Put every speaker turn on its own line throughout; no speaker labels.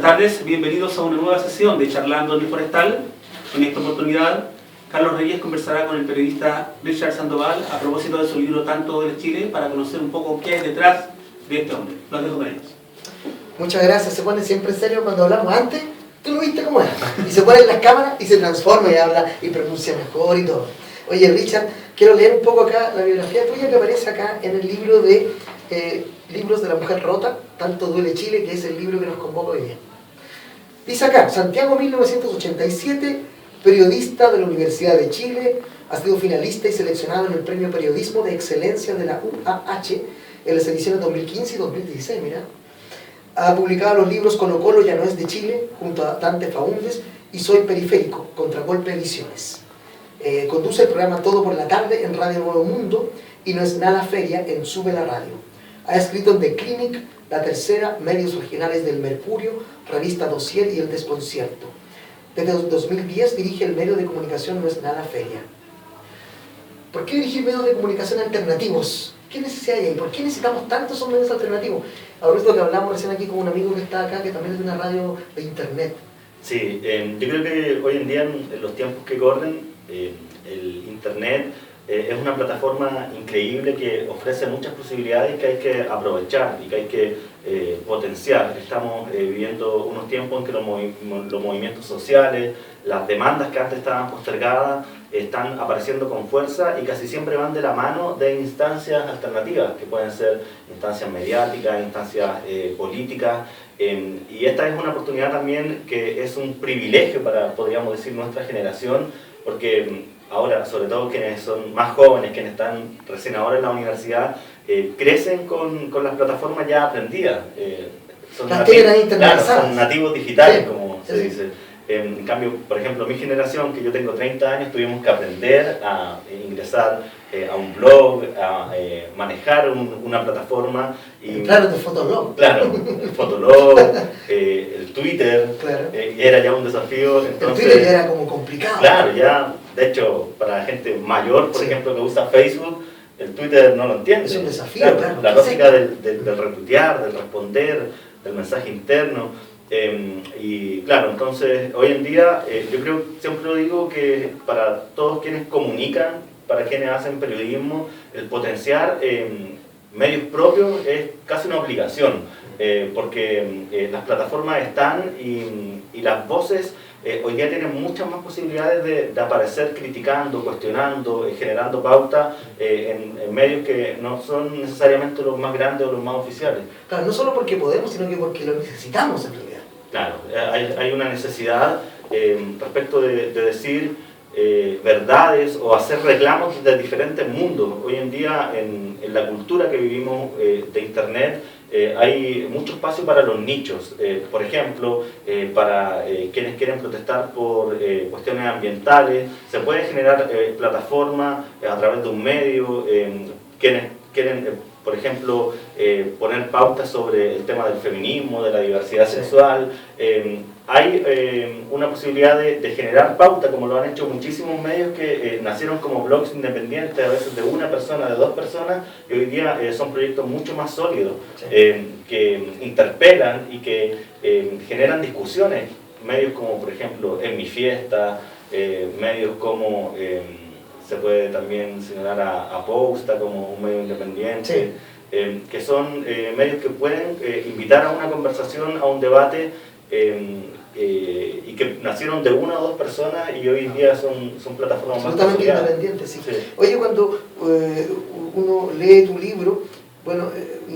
tardes, bienvenidos a una nueva sesión de Charlando en el Forestal. En esta oportunidad, Carlos Reyes conversará con el periodista Richard Sandoval a propósito de su libro Tanto de Chile, para conocer un poco qué hay detrás de este hombre. Los dejo con ellos.
Muchas gracias. Se pone siempre serio cuando hablamos. Antes, tú lo viste cómo era. Y se pone en las cámaras y se transforma y habla y pronuncia mejor y todo. Oye, Richard, quiero leer un poco acá la biografía tuya que aparece acá en el libro de Libros de la Mujer Rota, Tanto duele Chile, que es el libro que nos convoca hoy día. Dice acá, Santiago 1987, periodista de la Universidad de Chile, ha sido finalista y seleccionado en el Premio Periodismo de Excelencia de la UAH en las ediciones 2015 y 2016, mira. Ha publicado los libros Colo Colo ya no es de Chile, junto a Dante Faúndes, y Soy Periférico, Contragolpe Ediciones. Conduce el programa Todo por la Tarde en Radio Nuevo Mundo y No es Nada Feria en Sube la Radio. Ha escrito en The Clinic, La Tercera, Medios Originales del Mercurio, Revista Dossier y El Desconcierto. Desde 2010 dirige el medio de comunicación No es Nada Feria. ¿Por qué dirigir medios de comunicación alternativos? ¿Qué necesidad hay ahí? ¿Por qué necesitamos tantos medios alternativos? Ahora es lo que hablamos recién aquí con un amigo que está acá, que también es de una radio de internet.
Sí, yo creo que hoy en día, en los tiempos que corren, el internet es una plataforma increíble que ofrece muchas posibilidades que hay que aprovechar y que hay que potenciar. Estamos viviendo unos tiempos en que los movimientos sociales, las demandas que antes estaban postergadas, están apareciendo con fuerza y casi siempre van de la mano de instancias alternativas, que pueden ser instancias mediáticas, instancias políticas, y esta es una oportunidad también que es un privilegio para, podríamos decir, nuestra generación, porque ahora, sobre todo quienes son más jóvenes, quienes están recién ahora en la universidad, crecen con las plataformas ya aprendidas. Son nativos digitales, sí, como se dice. En cambio, por ejemplo, mi generación, que yo tengo 30 años, tuvimos que aprender a ingresar a un blog, a manejar una plataforma. Y,
claro, el Fotolog.
Claro, el Fotolog, el Twitter, claro. Era ya un desafío. Entonces,
el Twitter ya era como complicado.
Claro, ya, de hecho, para la gente mayor, por ejemplo, que usa Facebook, el Twitter no lo entiende.
Es un desafío, claro.
La lógica del retuitear, del responder, del mensaje interno. Y claro, entonces hoy en día yo creo, siempre lo digo, que para todos quienes comunican, para quienes hacen periodismo, el potenciar medios propios es casi una obligación, porque las plataformas están y las voces hoy día tienen muchas más posibilidades de aparecer criticando, cuestionando, generando pauta en medios que no son necesariamente los más grandes o los más oficiales.
Claro, no solo porque podemos, sino que porque lo necesitamos en realidad.
Claro, hay una necesidad respecto de decir verdades o hacer reclamos de diferentes mundos. Hoy en día, en la cultura que vivimos de internet, hay mucho espacio para los nichos. Por ejemplo, para quienes quieren protestar por cuestiones ambientales, se puede generar plataforma a través de un medio. Quienes quieren por ejemplo, poner pautas sobre el tema del feminismo, de la diversidad sexual. Hay una posibilidad de generar pauta, como lo han hecho muchísimos medios que nacieron como blogs independientes, a veces de una persona, de dos personas, y hoy día son proyectos mucho más sólidos, que interpelan y que generan discusiones. Medios como, por ejemplo, En Mi Fiesta, medios como... se puede también señalar a Posta como un medio independiente, sí. Que son medios que pueden invitar a una conversación, a un debate, y que nacieron de una o dos personas y hoy en día son plataformas más
independientes, sí. Oye, cuando uno lee tu libro, bueno,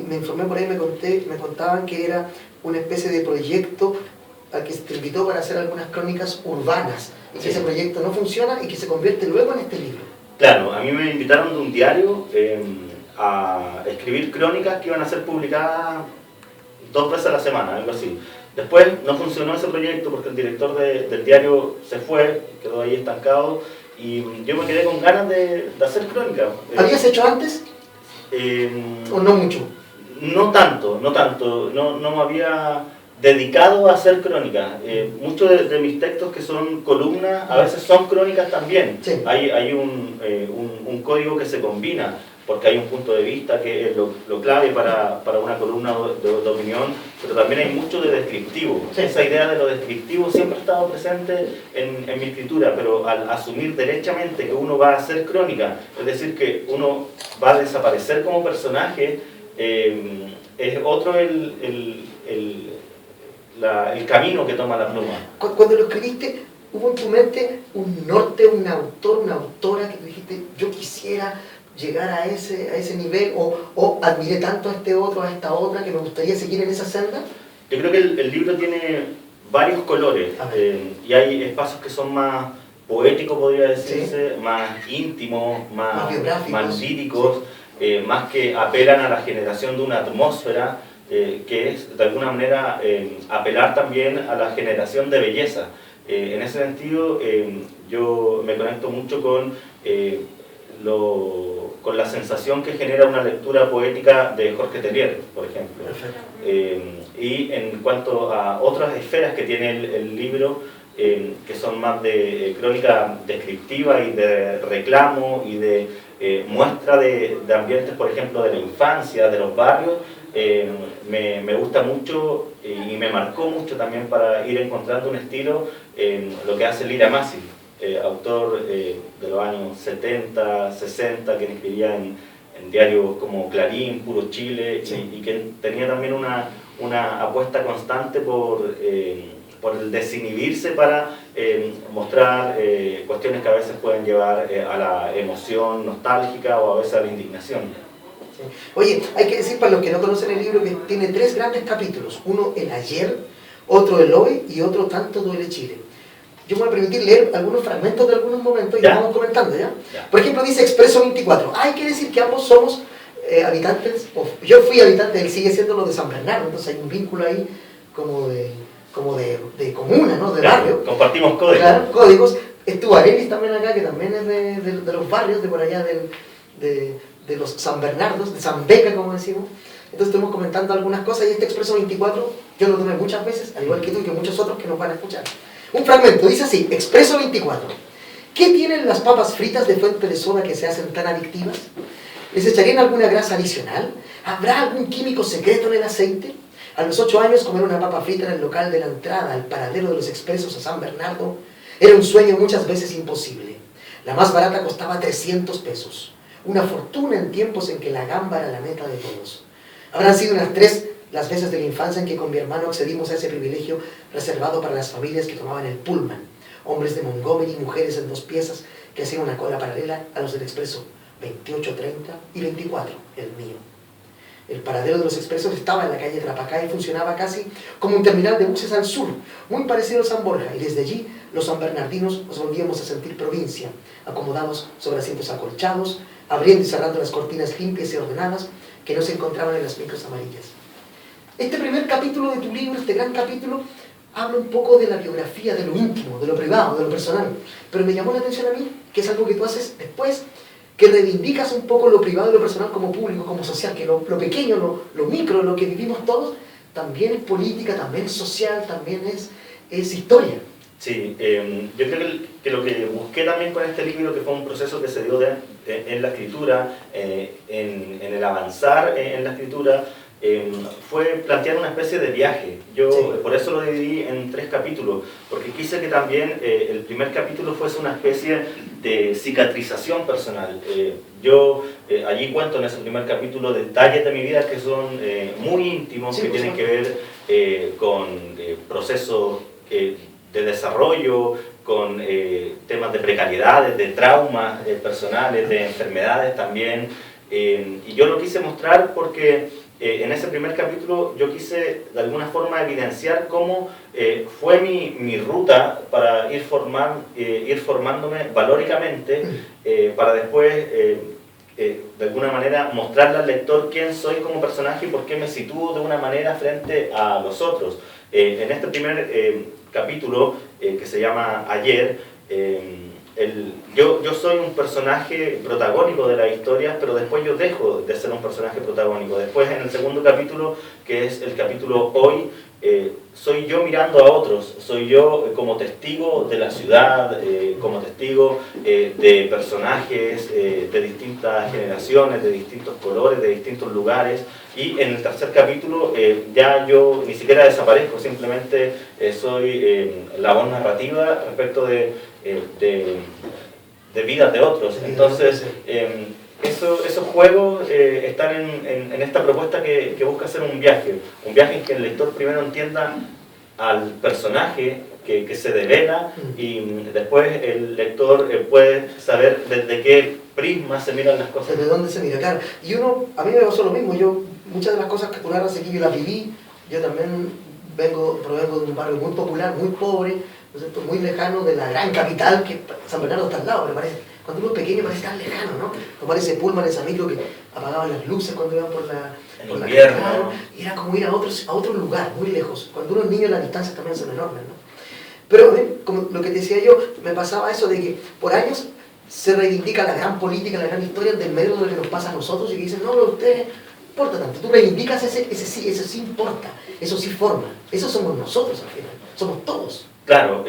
me informé por ahí, me contaban que era una especie de proyecto al que se te invitó para hacer algunas crónicas urbanas, y que ese proyecto no funciona y que se convierte luego en este libro.
Claro, a mí me invitaron de un diario a escribir crónicas que iban a ser publicadas 2 veces a la semana, algo así. Después no funcionó ese proyecto porque el director del diario se fue, quedó ahí estancado, y yo me quedé con ganas de hacer crónicas.
¿Habías hecho antes? ¿O no mucho?
No tanto, no me había dedicado a hacer crónicas. Muchos de mis textos que son columnas, a veces son crónicas también. Sí. Hay un código que se combina. porque hay un punto de vista que es lo clave para una columna de opinión, pero también hay mucho de descriptivo.
Sí.
Esa idea de lo descriptivo siempre ha estado presente en mi escritura, pero al asumir derechamente que uno va a hacer crónica, es decir, que uno va a desaparecer como personaje, es otro el camino que toma la pluma.
Cuando lo escribiste, ¿hubo en tu mente un norte, un autor, una autora que tú dijiste, yo quisiera llegar a ese nivel, o admiré tanto a este otro, a esta otra, que me gustaría seguir en esa senda?
Yo creo que el libro tiene varios colores, y hay espacios que son más poéticos, podría decirse, sí, más íntimos, más líricos, más que apelan a la generación de una atmósfera, que es de alguna manera apelar también a la generación de belleza. En ese sentido, yo me conecto mucho con la sensación que genera una lectura poética de Jorge Tellier, por ejemplo. Y en cuanto a otras esferas que tiene el libro, que son más de crónica descriptiva y de reclamo y de muestra de ambientes, por ejemplo, de la infancia, de los barrios, me gusta mucho y me marcó mucho también para ir encontrando un estilo lo que hace Lira Masi, autor de los años 70, 60, que escribía en diarios como Clarín, Puro Chile, sí, y que tenía también una apuesta constante por el desinhibirse para mostrar cuestiones que a veces pueden llevar a la emoción nostálgica o a veces a la indignación.
Sí. Oye, hay que decir para los que no conocen el libro que tiene 3 grandes capítulos, uno el ayer, otro el hoy y otro tanto duele Chile. Yo me voy a permitir leer algunos fragmentos de algunos momentos y los vamos comentando, ¿ya? Por ejemplo, dice Expreso 24. Hay que decir que ambos somos habitantes, yo fui habitante, él sigue siendo lo de San Bernardo, entonces hay un vínculo ahí como de comuna, ¿no? De barrio.
Compartimos códigos.
Claro, códigos. Estuvo Arelis también acá, que también es de los barrios, de por allá de los San Bernardos, de San Beca, como decimos. Entonces estuvimos comentando algunas cosas y este Expreso 24 yo lo tomé muchas veces, al igual que tú y que muchos otros que nos van a escuchar. Un fragmento, dice así, Expreso 24. ¿Qué tienen las papas fritas de fuente de soda que se hacen tan adictivas? ¿Les echarían alguna grasa adicional? ¿Habrá algún químico secreto en el aceite? A los 8 años comer una papa frita en el local de la entrada al paradero de los Expresos a San Bernardo era un sueño muchas veces imposible. La más barata costaba 300 pesos. Una fortuna en tiempos en que la gamba era la meta de todos. Habrán sido unas 3 las veces de la infancia en que con mi hermano accedimos a ese privilegio reservado para las familias que tomaban el Pullman. Hombres de Montgomery y mujeres en 2 piezas que hacían una cola paralela a los del Expreso 28, 30 y 24, el mío. El paradero de los Expresos estaba en la calle Trapacá y funcionaba casi como un terminal de buses al sur, muy parecido a San Borja, y desde allí los sanbernardinos nos volvíamos a sentir provincia, acomodados sobre asientos acolchados, abriendo y cerrando las cortinas limpias y ordenadas que no se encontraban en las micros amarillas. Este primer capítulo de tu libro, este gran capítulo, habla un poco de la biografía, de lo íntimo, de lo privado, de lo personal, pero me llamó la atención a mí, que es algo que tú haces después, que reivindicas un poco lo privado y lo personal como público, como social, que lo pequeño, lo micro, lo que vivimos todos, también es política, también es social, también es historia.
Sí, yo creo que lo que busqué también con este libro, que fue un proceso que se dio en la escritura, en el avanzar en la escritura, fue plantear una especie de viaje. Yo por eso lo dividí en 3 capítulos, porque quise que también el primer capítulo fuese una especie de cicatrización personal. Yo allí cuento en ese primer capítulo detalles de mi vida que son muy íntimos, que tienen que ver con procesos de desarrollo, con temas de precariedades, de traumas personales, de enfermedades también. Y yo lo quise mostrar porque en ese primer capítulo yo quise de alguna forma evidenciar cómo fue mi ruta para ir formándome valóricamente, para después de alguna manera mostrarle al lector quién soy como personaje y por qué me sitúo de una manera frente a los otros. En este primer capítulo que se llama Ayer, yo soy un personaje protagónico de la historia, pero después yo dejo de ser un personaje protagónico. Después en el segundo capítulo, que es el capítulo Hoy, soy yo mirando a otros, soy yo como testigo de la ciudad, como testigo de personajes de distintas generaciones, de distintos colores, de distintos lugares, y en el tercer capítulo ya yo ni siquiera desaparezco, simplemente soy la voz narrativa respecto de vidas de otros. Entonces, esos juegos están en esta propuesta que busca hacer un viaje en que el lector primero entienda al personaje que se devela, y después el lector puede saber desde qué prisma se miran las cosas.
Desde dónde se mira, claro. Y a mí me pasó lo mismo, muchas de las cosas que tú narras aquí yo las viví, yo también provengo de un barrio muy popular, muy pobre, ¿no es cierto?, muy lejano de la gran capital, que San Bernardo está al lado, me parece. Cuando uno es pequeño parece tan lejano, ¿no? Tomar ese pullman, esa micro que apagaban las luces cuando iban por la
invierno,
y era como ir a otro lugar, muy lejos. Cuando uno es niño las distancias también son enormes, ¿no? Pero como lo que te decía yo, me pasaba eso de que por años se reivindica la gran política, la gran historia del medio de lo que nos pasa a nosotros, y que dicen, no, pero ustedes no importa tanto. Tú reivindicas ese sí importa, eso sí forma. Eso somos nosotros al final, somos todos.
Claro,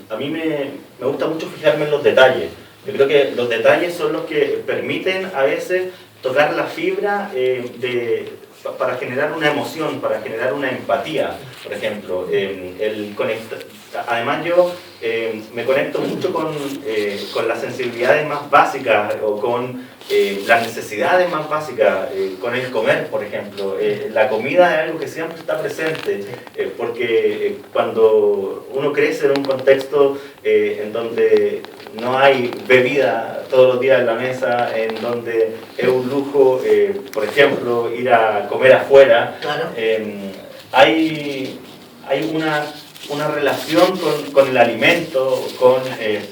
a mí me gusta mucho fijarme en los detalles. Yo creo que los detalles son los que permiten a veces tocar la fibra para generar una emoción, para generar una empatía, por ejemplo. Además yo me conecto mucho con las sensibilidades más básicas o con las necesidades más básicas, con el comer, por ejemplo. La comida es algo que siempre está presente, porque cuando uno crece en un contexto en donde no hay bebida todos los días en la mesa, en donde es un lujo, por ejemplo, ir a comer afuera,
Claro.
Hay una relación con el alimento, con,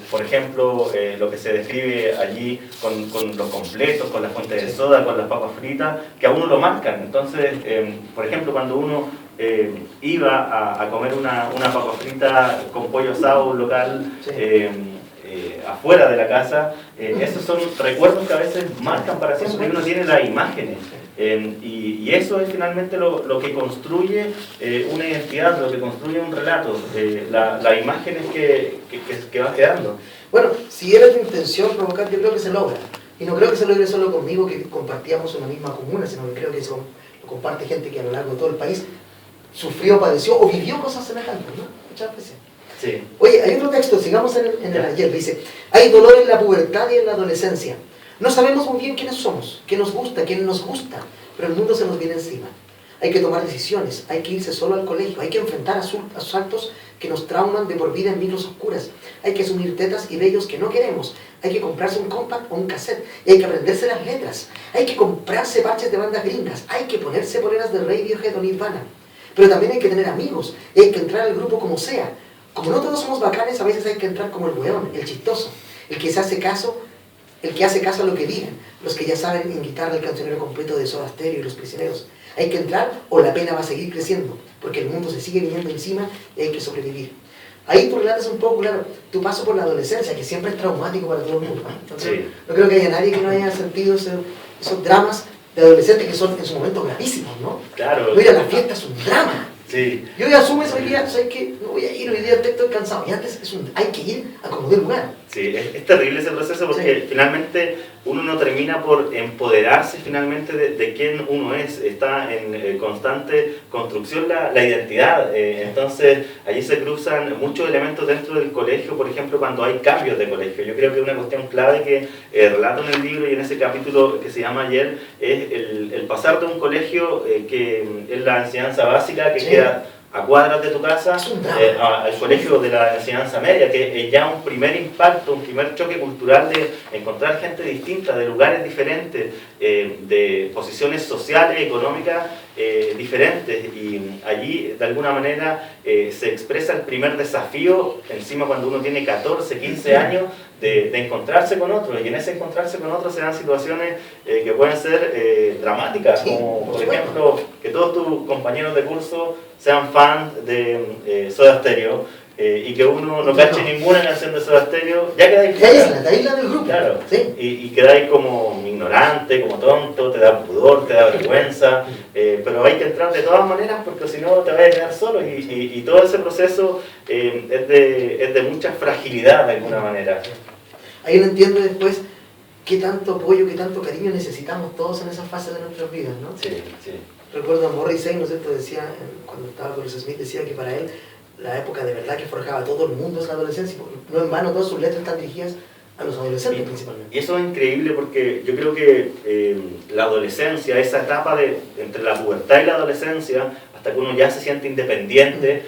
por ejemplo, lo que se describe allí con los completos, con las fuentes de soda, con las papas fritas, que a uno lo marcan. Entonces, por ejemplo, cuando uno iba a comer una papa frita con pollo asado local,
Sí.
Afuera de la casa, esos son recuerdos que a veces marcan para siempre, y uno tiene las imágenes. Y eso es finalmente lo que construye una identidad, lo que construye un relato, las imágenes que va quedando.
Bueno, si era tu intención provocar, yo creo que se logra. Y no creo que se logre solo conmigo, que compartíamos una misma comuna, sino que creo que eso lo comparte gente que a lo largo de todo el país sufrió, padeció o vivió cosas semejantes, ¿no? Muchas veces.
Sí.
Oye, hay otro texto, sigamos en el ayer, dice, hay dolor en la pubertad y en la adolescencia. No sabemos muy bien quiénes somos, qué nos gusta, quién nos gusta, pero el mundo se nos viene encima. Hay que tomar decisiones, hay que irse solo al colegio, hay que enfrentar asaltos que nos trauman de por vida en micros oscuras, hay que asumir tetas y vellos que no queremos, hay que comprarse un compact o un cassette, y hay que aprenderse las letras, hay que comprarse parches de bandas gringas, hay que ponerse poleras de Radiohead o Nirvana, pero también hay que tener amigos, y hay que entrar al grupo como sea. Como no todos somos bacanes, a veces hay que entrar como el weón, el chistoso, el que hace caso a lo que digan, los que ya saben en guitarra el cancionero completo de Soda Stereo y Los Prisioneros. Hay que entrar o la pena va a seguir creciendo, porque el mundo se sigue viniendo encima y hay que sobrevivir. Ahí tú relatas un poco, claro, tu paso por la adolescencia, que siempre es traumático para todo el mundo, ¿no? Entonces,
Sí.
no creo que haya nadie que no haya sentido esos dramas de adolescentes que son en su momento gravísimos, ¿no?
Claro.
No ir a la fiesta es un drama.
Sí.
Yo ya asumo ese día, ¿sabes qué? No voy a ir, hoy día estoy cansado. Y antes hay que ir a como de lugar.
Sí, es terrible ese proceso porque
Sí.
finalmente uno no termina por empoderarse finalmente de quién uno es. Está en constante construcción la identidad. Entonces allí se cruzan muchos elementos dentro del colegio, por ejemplo, cuando hay cambios de colegio. Yo creo que una cuestión clave que relato en el libro y en ese capítulo que se llama Ayer es el pasar de un colegio que es la enseñanza básica, que
Sí.
queda a cuadras de tu casa,
Es un drama.
al colegio de la enseñanza media, que es ya un primer impacto, un primer choque cultural de encontrar gente distinta, de lugares diferentes, de posiciones sociales, económicas diferentes, y allí de alguna manera se expresa el primer desafío, encima cuando uno tiene 14, 15 años, de encontrarse con otros, y en ese encontrarse con otros se dan situaciones que pueden ser dramáticas,
Sí,
como
por
por
supuesto.
ejemplo que todos tus compañeros de curso sean fans de Soda Stereo, y que uno no cache ninguna canción de Soda Stereo, ya quedáis
te aísla del grupo.
Claro,
¿sí?
y quedáis como ignorante, como tonto, te da pudor, te da vergüenza, pero hay que entrar de todas maneras porque si no te vas a quedar solo y todo ese proceso es de mucha fragilidad de alguna manera.
Ahí uno entiende después qué tanto apoyo, qué tanto cariño necesitamos todos en esa fase de nuestras vidas, ¿no?
Sí, sí.
Recuerdo a Morrissey, ¿no es cierto? Decía, cuando estaba con los Smith, decía que para él la época de verdad que forjaba a todo el mundo es la adolescencia, porque no en vano todas sus letras están dirigidas a los adolescentes principalmente.
Y eso es increíble porque yo creo que la adolescencia, esa etapa entre la pubertad y la adolescencia, hasta que uno ya se siente independiente,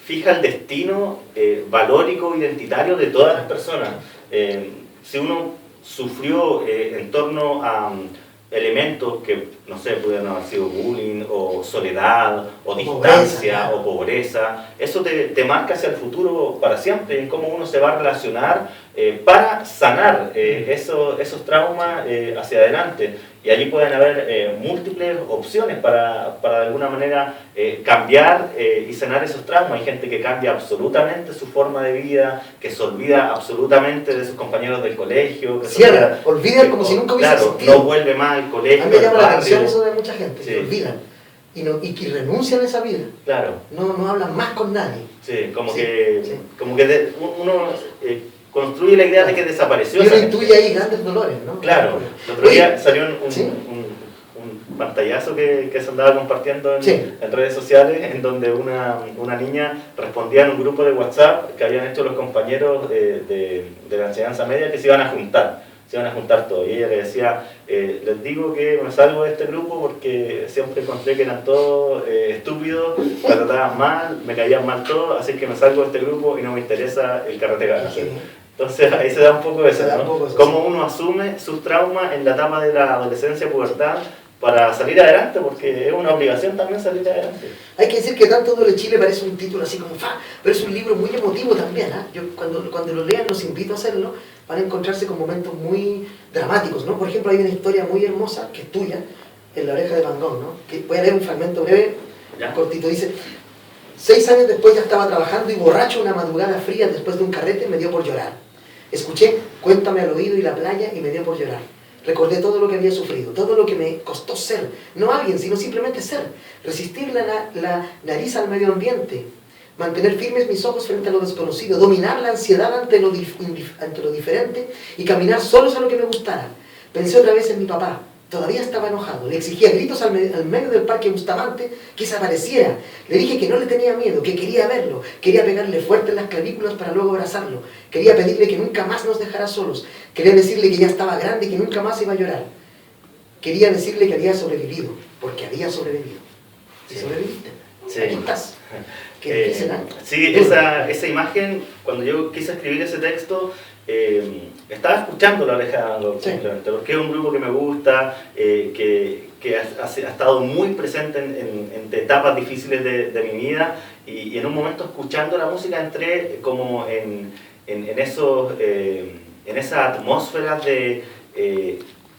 fija el destino valórico, identitario de todas las personas. Si uno sufrió en torno a elementos que, no sé, pudieran haber sido bullying, o soledad, o distancia, o pobreza, eso te marca hacia el futuro para siempre, en cómo uno se va a relacionar para sanar esos traumas hacia adelante. Y allí pueden haber múltiples opciones para de alguna manera cambiar y sanar esos traumas. Hay gente que cambia absolutamente su forma de vida, que se olvida absolutamente de sus compañeros del colegio.
Olvida como si nunca hubiese existido.
No vuelve más al colegio.
A mí me llama la atención eso de mucha gente,
sí.
que olvidan y que renuncian a esa vida.
Claro.
No hablan más con nadie.
Sí, como
sí,
que,
sí.
Como que uno construye la idea de que desapareció.
Y uno intuye ahí grandes dolores, ¿no?
Claro. El otro día salió
¿sí?
un pantallazo que se andaba compartiendo en redes sociales, en donde una niña respondía en un grupo de WhatsApp que habían hecho los compañeros de la enseñanza media, que se iban a juntar todos. Y ella le decía, les digo que me salgo de este grupo porque siempre encontré que eran todos estúpidos, me trataban mal, me caían mal todos, así que me salgo de este grupo y no me interesa el carrete gana. Entonces ahí se da un poco eso, ¿no? Cómo uno asume sus traumas en la etapa de la adolescencia, pubertad, para salir adelante, porque es una obligación también salir adelante.
Hay que decir que Tanto Duele Chile parece un título así como pero es un libro muy emotivo también, ¿eh? Yo cuando lo lean los invito a hacerlo, van a encontrarse con momentos muy dramáticos, ¿no? Por ejemplo, hay una historia muy hermosa que es tuya, en La Oreja de Van Gogh, ¿no? Que voy a leer un fragmento breve, cortito, dice: 6 años después ya estaba trabajando y borracho una madrugada fría después de un carrete me dio por llorar. Escuché Cuéntame al oído y la playa y me dio por llorar. Recordé todo lo que había sufrido, todo lo que me costó ser, no alguien, sino simplemente ser. Resistir la nariz al medio ambiente, mantener firmes mis ojos frente a lo desconocido, dominar la ansiedad ante lo diferente y caminar solos a lo que me gustara. Pensé otra vez en mi papá. Todavía estaba enojado, le exigía gritos al medio del parque Bustamante que se apareciera. Le dije que no le tenía miedo, que quería verlo, quería pegarle fuerte en las clavículas para luego abrazarlo, quería pedirle que nunca más nos dejara solos, quería decirle que ya estaba grande y que nunca más iba a llorar. Quería decirle que había sobrevivido, porque había sobrevivido. ¿Y sobreviviste?
Sí.
Aquí estás. ¿Qué dicen?
Sí, esa imagen, cuando yo quise escribir ese texto, estaba escuchando La Oreja de Van Gogh, simplemente, porque es un grupo que me gusta, que ha estado muy presente en etapas difíciles de mi vida, y en un momento escuchando la música entré como en esa atmósfera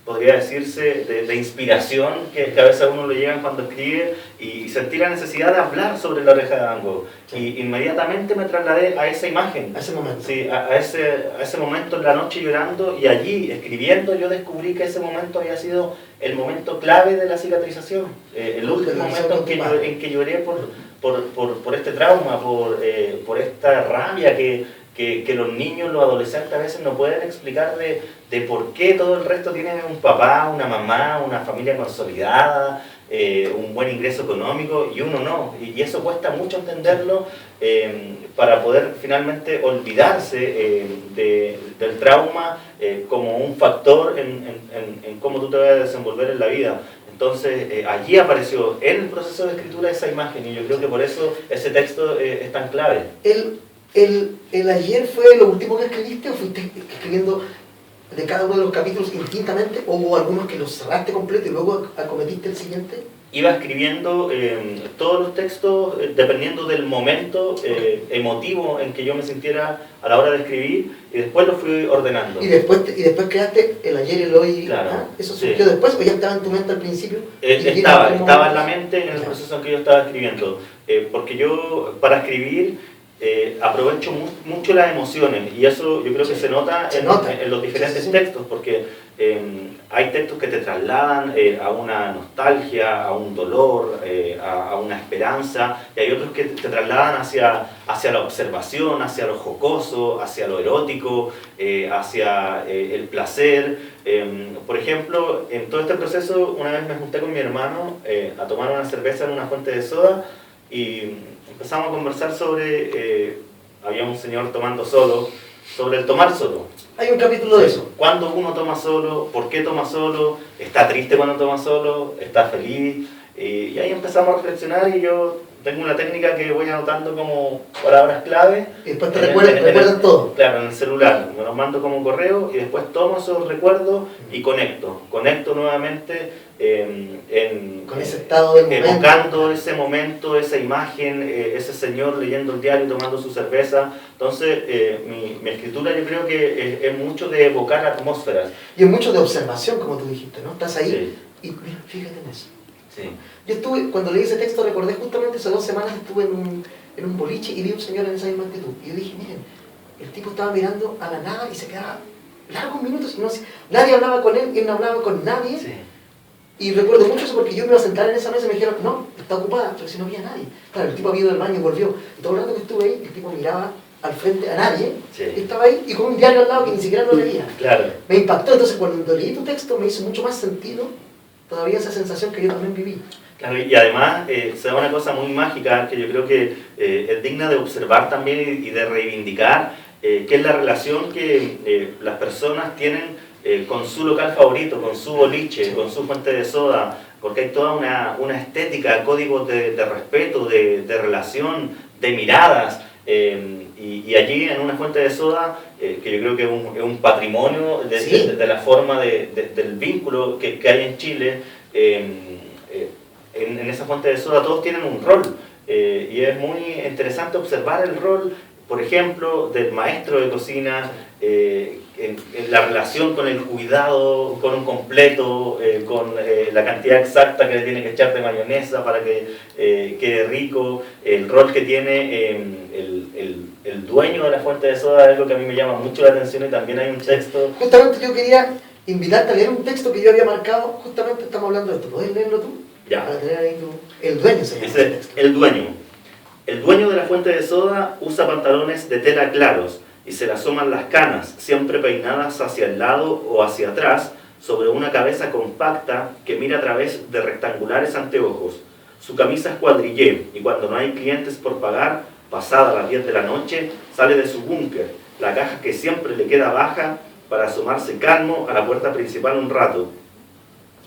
podría decirse, de inspiración que a veces a uno le llegan cuando escribe, y sentí la necesidad de hablar sobre La Oreja de Van Gogh. Sí. Y inmediatamente me trasladé a esa imagen.
A ese momento.
Sí, a ese momento en la noche llorando, y allí escribiendo yo descubrí que ese momento había sido el momento clave de la cicatrización. El último momento en que lloré por este trauma, por esta rabia que los niños, los adolescentes a veces no pueden explicar de por qué todo el resto tiene un papá, una mamá, una familia consolidada, un buen ingreso económico, y uno no. Y eso cuesta mucho entenderlo para poder finalmente olvidarse del trauma como un factor en cómo tú te vas a desenvolver en la vida. Entonces allí apareció en el proceso de escritura esa imagen, y yo creo que por eso ese texto es tan clave.
¿El ayer fue lo último que escribiste, o fuiste escribiendo de cada uno de los capítulos indistintamente, o hubo algunos que los cerraste completo y luego acometiste el siguiente?
iba escribiendo todos los textos dependiendo del momento emotivo en que yo me sintiera a la hora de escribir, y después lo fui ordenando.
Y después creaste el ayer y el hoy.
Claro,
¿Ah? ¿Eso surgió
sí.
después o ya estaba en tu mente al principio?
Estaba en la mente en el proceso en que yo estaba escribiendo, porque yo para escribir aprovecho mucho las emociones, y eso yo creo que se nota en los diferentes textos, porque hay textos que te trasladan a una nostalgia, a un dolor, a una esperanza, y hay otros que te trasladan hacia la observación, hacia lo jocoso, hacia lo erótico, hacia el placer. Por ejemplo, en todo este proceso, una vez me junté con mi hermano a tomar una cerveza en una fuente de soda, y empezamos a conversar sobre, había un señor tomando solo, sobre el tomar solo.
Hay un capítulo de eso.
¿Cuándo uno toma solo? ¿Por qué toma solo? ¿Está triste cuando toma solo? ¿Está feliz? Y ahí empezamos a reflexionar, y yo tengo una técnica que voy anotando como palabras clave.
Y después te recuerdan todo.
Claro, en el celular. Me los mando como correo y después tomo esos recuerdos y conecto. Conecto nuevamente
con ese estado del momento.
Evocando ese momento, esa imagen, ese señor leyendo el diario, tomando su cerveza. Entonces, mi escritura yo creo que es mucho de evocar atmósferas.
Y es mucho de observación, como tú dijiste, ¿no? Estás ahí
Sí.
y mira, fíjate en eso.
Sí.
Yo estuve, cuando leí ese texto, recordé justamente hace 2 semanas estuve en un boliche y vi un señor en esa misma actitud. Y yo dije, miren, el tipo estaba mirando a la nada y se quedaba largos minutos y nadie hablaba con él no hablaba con nadie.
Sí.
Y recuerdo mucho eso porque yo me iba a sentar en esa mesa y me dijeron, no, está ocupada, pero si no había nadie. Claro, el tipo había ido al baño y volvió. Y todo el rato que estuve ahí, el tipo miraba al frente a nadie,
Sí.
y estaba ahí y con un diario al lado que ni siquiera lo leía.
Claro.
Me impactó, entonces cuando leí tu texto me hizo mucho más sentido todavía esa sensación que yo también viví.
Claro, y además se da una cosa muy mágica que yo creo que es digna de observar también y de reivindicar, que es la relación que las personas tienen con su local favorito, con su boliche, con su fuente de soda, porque hay toda una estética, códigos de respeto, de relación, de miradas. Y allí en una fuente de soda, que yo creo que es un patrimonio de la forma del vínculo que hay en Chile, en esa fuente de soda todos tienen un rol, y es muy interesante observar el rol, por ejemplo, del maestro de cocina, en la relación con el cuidado, con un completo, con la cantidad exacta que le tiene que echar de mayonesa para que quede rico, el rol que tiene el dueño de la fuente de soda, es algo que a mí me llama mucho la atención, y también hay un texto.
Justamente yo quería invitarte a leer un texto que yo había marcado, justamente estamos hablando de esto, ¿podés leerlo tú?
Ya.
Para tener ahí el dueño se llama ese
Dice,
texto.
el dueño. El dueño de la fuente de soda usa pantalones de tela claros y se le asoman las canas, siempre peinadas hacia el lado o hacia atrás, sobre una cabeza compacta que mira a través de rectangulares anteojos. Su camisa es cuadrillé, y cuando no hay clientes por pagar, pasada las 10 de la noche, sale de su búnker, la caja que siempre le queda baja, para asomarse calmo a la puerta principal un rato.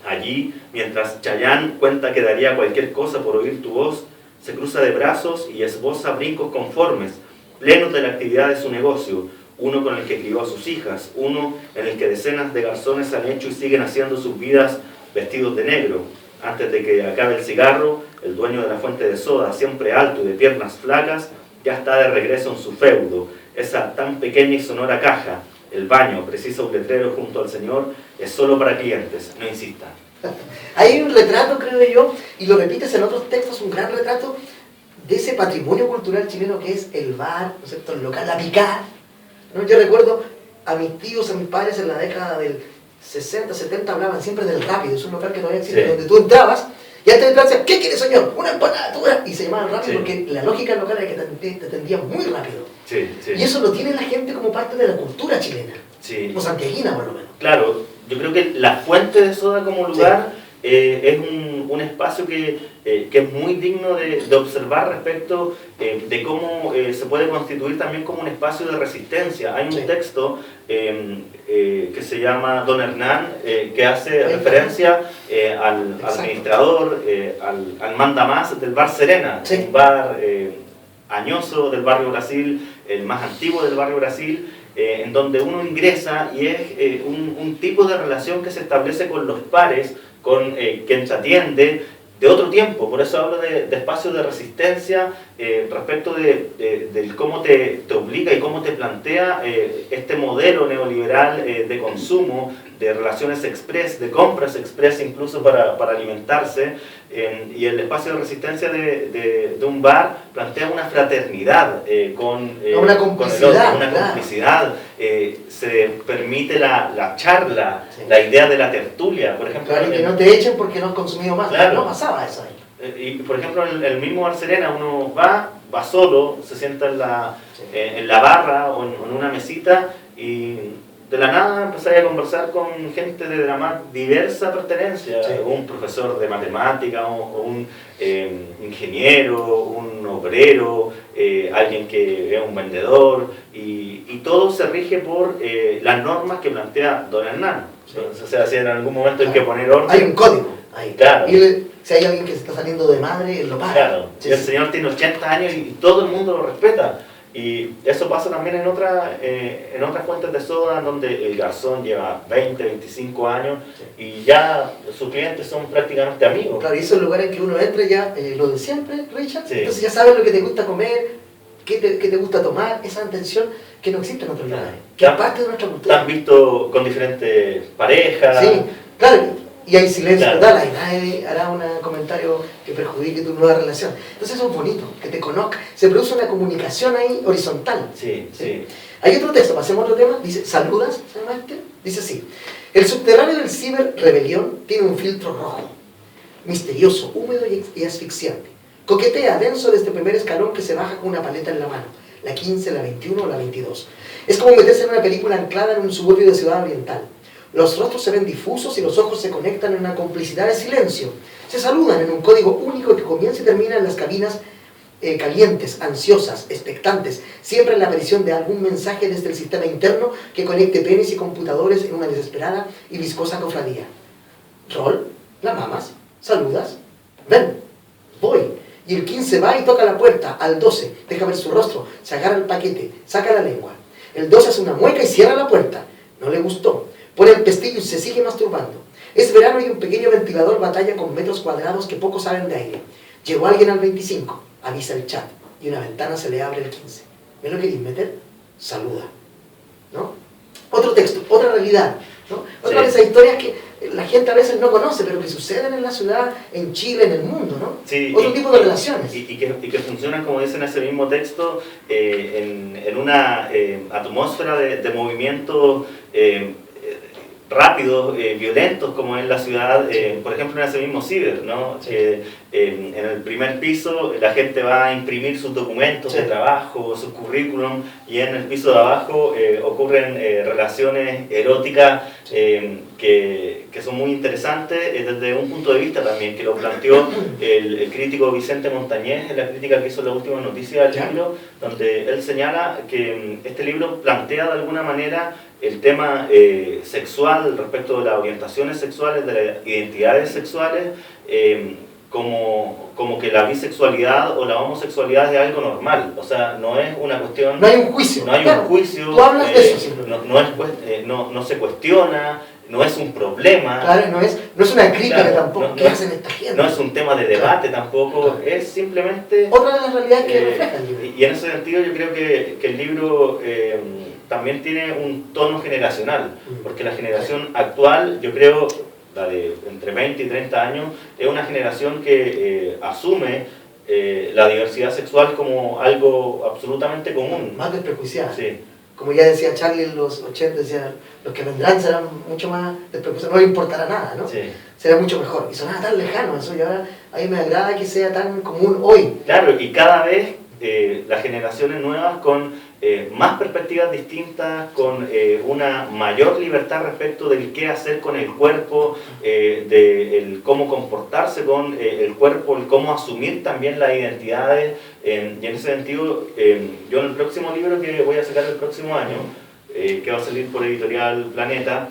Allí, mientras Chayanne cuenta que daría cualquier cosa por oír tu voz, se cruza de brazos y esboza brincos conformes, plenos de la actividad de su negocio, uno con el que crió a sus hijas, uno en el que decenas de garzones han hecho y siguen haciendo sus vidas vestidos de negro. Antes de que acabe el cigarro, el dueño de la fuente de soda, siempre alto y de piernas flacas, ya está de regreso en su feudo, esa tan pequeña y sonora caja. El baño, precisa un letrero junto al señor, es solo para clientes, no insista.
Hay un retrato, creo yo, y lo repites en otros textos, un gran retrato de ese patrimonio cultural chileno que es el bar, ¿no es cierto?, el local, la picada, ¿no? Yo recuerdo a mis tíos, a mis padres en la década del 60, 70 hablaban siempre del Rápido, es un local que todavía existe,
Sí.
donde tú entrabas y antes de entrar decían, ¿qué quiere señor? Una empanada, tú verás. Y se llamaban Rápido
Sí.
porque la lógica del local era que te atendían muy rápido.
Sí, sí.
Y eso lo tiene la gente como parte de la cultura chilena,
Sí.
o santiaguina por lo menos.
Claro, yo creo que la fuente de soda como lugar es un espacio que es muy digno de observar respecto de cómo se puede constituir también como un espacio de resistencia. Hay un texto que se llama Don Hernán, que hace referencia al administrador, al mandamás del bar Serena, un bar añoso del barrio Brasil, el más antiguo del barrio Brasil, en donde uno ingresa y es un tipo de relación que se establece con los pares, con quien te atiende, de otro tiempo. Por eso hablo de espacios de resistencia respecto de cómo te obliga y cómo te plantea este modelo neoliberal de consumo, de relaciones express, de compras express incluso para alimentarse, y el espacio de resistencia de un bar plantea una fraternidad con
una
con el
complicidad,
otro, una
claro.
complicidad, se permite la charla,
Sí.
la idea de la tertulia, por ejemplo.
Claro, y que no te echen porque no has consumido más.
Claro.
No pasaba eso ahí.
Y por ejemplo, en el mismo Bar Serena uno va solo, se sienta en la barra o en una mesita y de la nada empezáis a conversar con gente de la más diversa pertenencia,
Sí.
un profesor de matemática o un ingeniero, un obrero, alguien que es un vendedor, y todo se rige por las normas que plantea Don Hernán.
Sí.
Entonces, o sea, si en algún momento hay que poner orden.
Hay un código ahí.
Claro.
Y si hay alguien que se está saliendo de madre, él lo paga.
Claro,
Sí,
y el
sí.
señor tiene 80 años y todo el mundo lo respeta. Y eso pasa también en otras fuentes de soda, donde el garzón lleva 20, 25 años y ya sus clientes son prácticamente amigos.
Claro, y esos lugares en que uno entra ya, lo de siempre, Richard.
Sí.
Entonces ya sabes lo que te gusta comer, qué te gusta tomar, esa atención que no existe en otros
Claro.
lugares, que es parte de nuestra
Te
cultura.
has visto con diferentes parejas.
Sí, claro, y hay silencio
Claro.
total, ahí nadie hará un comentario que perjudique tu nueva relación. Entonces eso es bonito, que te conozca, se produce una comunicación ahí horizontal.
Sí, sí.
Hay otro texto, pasemos a otro tema, dice, ¿saludas? ¿Se llama este? Dice así, el subterráneo del ciber-rebelión tiene un filtro rojo, misterioso, húmedo y asfixiante. Coquetea denso de este primer escalón que se baja con una paleta en la mano, la 15, la 21 o la 22. Es como meterse en una película anclada en un suburbio de ciudad oriental. Los rostros se ven difusos y los ojos se conectan en una complicidad de silencio. Se saludan en un código único que comienza y termina en las cabinas calientes, ansiosas, expectantes, siempre en la aparición de algún mensaje desde el sistema interno que conecte penes y computadores en una desesperada y viscosa cofradía. Rol, la mamas, saludas, ven, voy. Y el 15 va y toca la puerta, al 12, deja ver su rostro, se agarra el paquete, saca la lengua. El 12 hace una mueca y cierra la puerta. No le gustó. Pone el pestillo y se sigue masturbando. Es verano y un pequeño ventilador batalla con metros cuadrados que pocos saben de aire. Llegó alguien al 25, avisa el chat, y una ventana se le abre el 15. ¿Me lo queréis meter? Saluda. ¿No? Otro texto, otra realidad. ¿No? Otra de esas historias que la gente a veces no conoce, pero que suceden en la ciudad, en Chile, en el mundo, ¿no?
Sí,
Otro tipo de relaciones.
Y que funcionan, como dice en ese mismo texto, en una atmósfera de movimientos rápidos, violentos, como es la ciudad, por ejemplo en ese mismo ciber, ¿no?
Sí.
En el primer piso la gente va a imprimir sus documentos
Sí.
de trabajo, sus currículum, y en el piso de abajo ocurren relaciones eróticas que son muy interesantes desde un punto de vista también, que lo planteó el crítico Vicente Montañez en la crítica que hizo la última noticia del
Ya.
libro, donde él señala que este libro plantea de alguna manera el tema sexual respecto de las orientaciones sexuales, de las identidades sexuales, como que la bisexualidad o la homosexualidad es algo normal. O sea, no es una cuestión...
No hay un juicio.
No hay
Claro,
un juicio.
Tú hablas de eso simplemente.
No se cuestiona, no es un problema.
Claro, no es una crítica
Claro,
tampoco.
no-
¿Qué
no-
hacen esta gente?
No es un tema de debate tampoco,
Claro.
es simplemente...
Otra de las realidades que refleja el libro.
Y en ese sentido yo creo que el libro también tiene un tono generacional, porque la generación actual, yo creo, la de entre 20 y 30 años, es una generación que asume la diversidad sexual como algo absolutamente común.
Más desprejuiciada.
Sí,
Como ya decía Charlie en los 80, decía, los que vendrán serán mucho más desprejuiciados, no les importará nada, ¿no?
sí.
Será mucho mejor. Y sonaba tan lejano eso, y ahora a mí me agrada que sea tan común hoy.
Claro, y cada vez las generaciones nuevas con más perspectivas distintas, con una mayor libertad respecto del qué hacer con el cuerpo, de el cómo comportarse con el cuerpo, el cómo asumir también las identidades. Y en ese sentido, yo en el próximo libro que voy a sacar el próximo año, que va a salir por Editorial Planeta,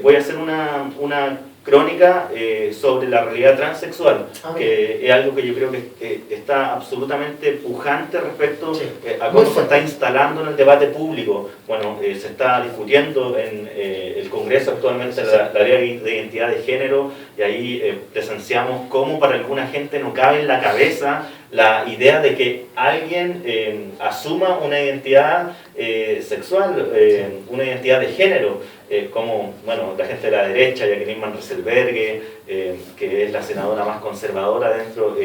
voy a hacer una crónica sobre la realidad transexual,
Ah,
que es algo que yo creo que está absolutamente pujante respecto
sí,
a
muy
cómo se
fuerte.
está instalando en el debate público. Bueno, se está discutiendo en el Congreso actualmente la ley de identidad de género, y ahí presenciamos cómo para alguna gente no cabe en la cabeza la idea de que alguien asuma una identidad sexual, una identidad de género, como bueno, la gente de la derecha, Jacqueline Van Rysselberghe, que es la senadora más conservadora dentro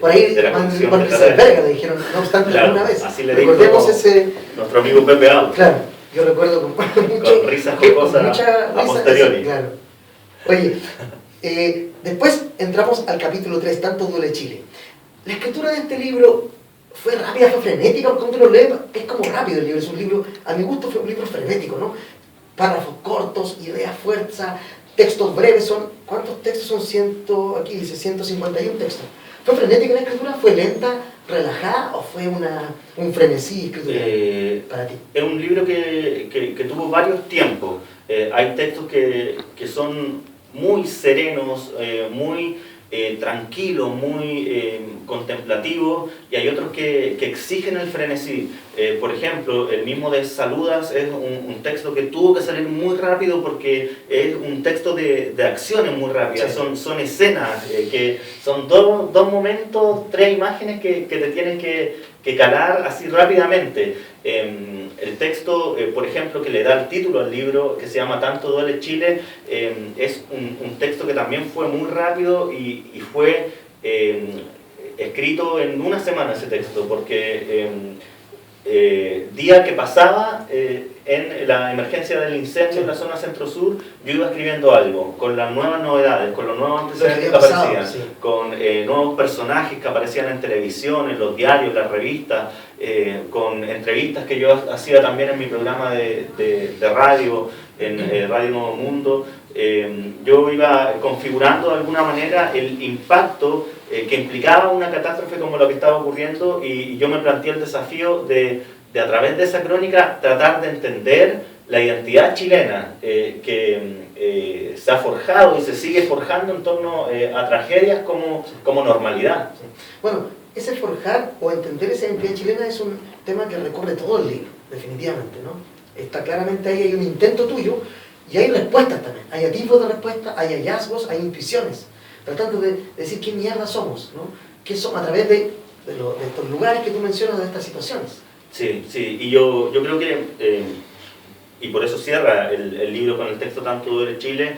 Por ahí
de la
Van
Comisión
Van
de
Rysselberghe le dijeron, no obstante,
Claro,
alguna vez.
así le
Recordemos
dijo
ese...
nuestro amigo Pepe Out,
Claro, yo recuerdo con,
con risas jocosas a posteriori.
Claro. Oye, después entramos al capítulo 3, Tanto duele Chile. La escritura de este libro fue rápida, fue frenética, porque cuando lo lees es como rápido el libro, es un libro, a mi gusto fue un libro frenético, ¿no? Párrafos cortos, ideas fuerza, textos breves, ¿cuántos textos son? Aquí dice 151 textos. ¿Fue frenética la escritura? ¿Fue lenta, relajada o fue un frenesí escritural para ti?
Es un libro que tuvo varios tiempos. Hay textos que son muy serenos, muy tranquilos, muy contemplativos, y hay otros que exigen el frenesí. Por ejemplo, el mismo de Saludas es un texto que tuvo que salir muy rápido porque es un texto de acciones muy rápidas,
Sí.
son escenas, que son dos momentos, tres imágenes que te tienes que calar así rápidamente. El texto, por ejemplo, que le da el título al libro, que se llama Tanto duele Chile, es un texto que también fue muy rápido y fue escrito en una semana ese texto, porque día que pasaba en la emergencia del incendio en la zona centro-sur, yo iba escribiendo algo, con las nuevas novedades, con los nuevos antecedentes que aparecían,
sí.
con nuevos personajes que aparecían en televisión, en los diarios, las revistas, con entrevistas que yo hacía también en mi programa de radio, en Radio Nuevo Mundo. Yo iba configurando de alguna manera el impacto que implicaba una catástrofe como lo que estaba ocurriendo, y yo me planteé el desafío de a través de esa crónica tratar de entender la identidad chilena que se ha forjado y se sigue forjando en torno a tragedias como normalidad.
Bueno, ese forjar o entender esa identidad chilena es un tema que recorre todo el libro, definitivamente, ¿no? Está claramente ahí, hay un intento tuyo y hay respuestas también, hay atisbos de respuesta, hay hallazgos, hay intuiciones, tratando de decir qué mierda somos, ¿no? ¿Qué somos a través de estos lugares que tú mencionas, de estas situaciones?
Sí, y yo creo que, y por eso cierra el libro con el texto Tanto duele Chile,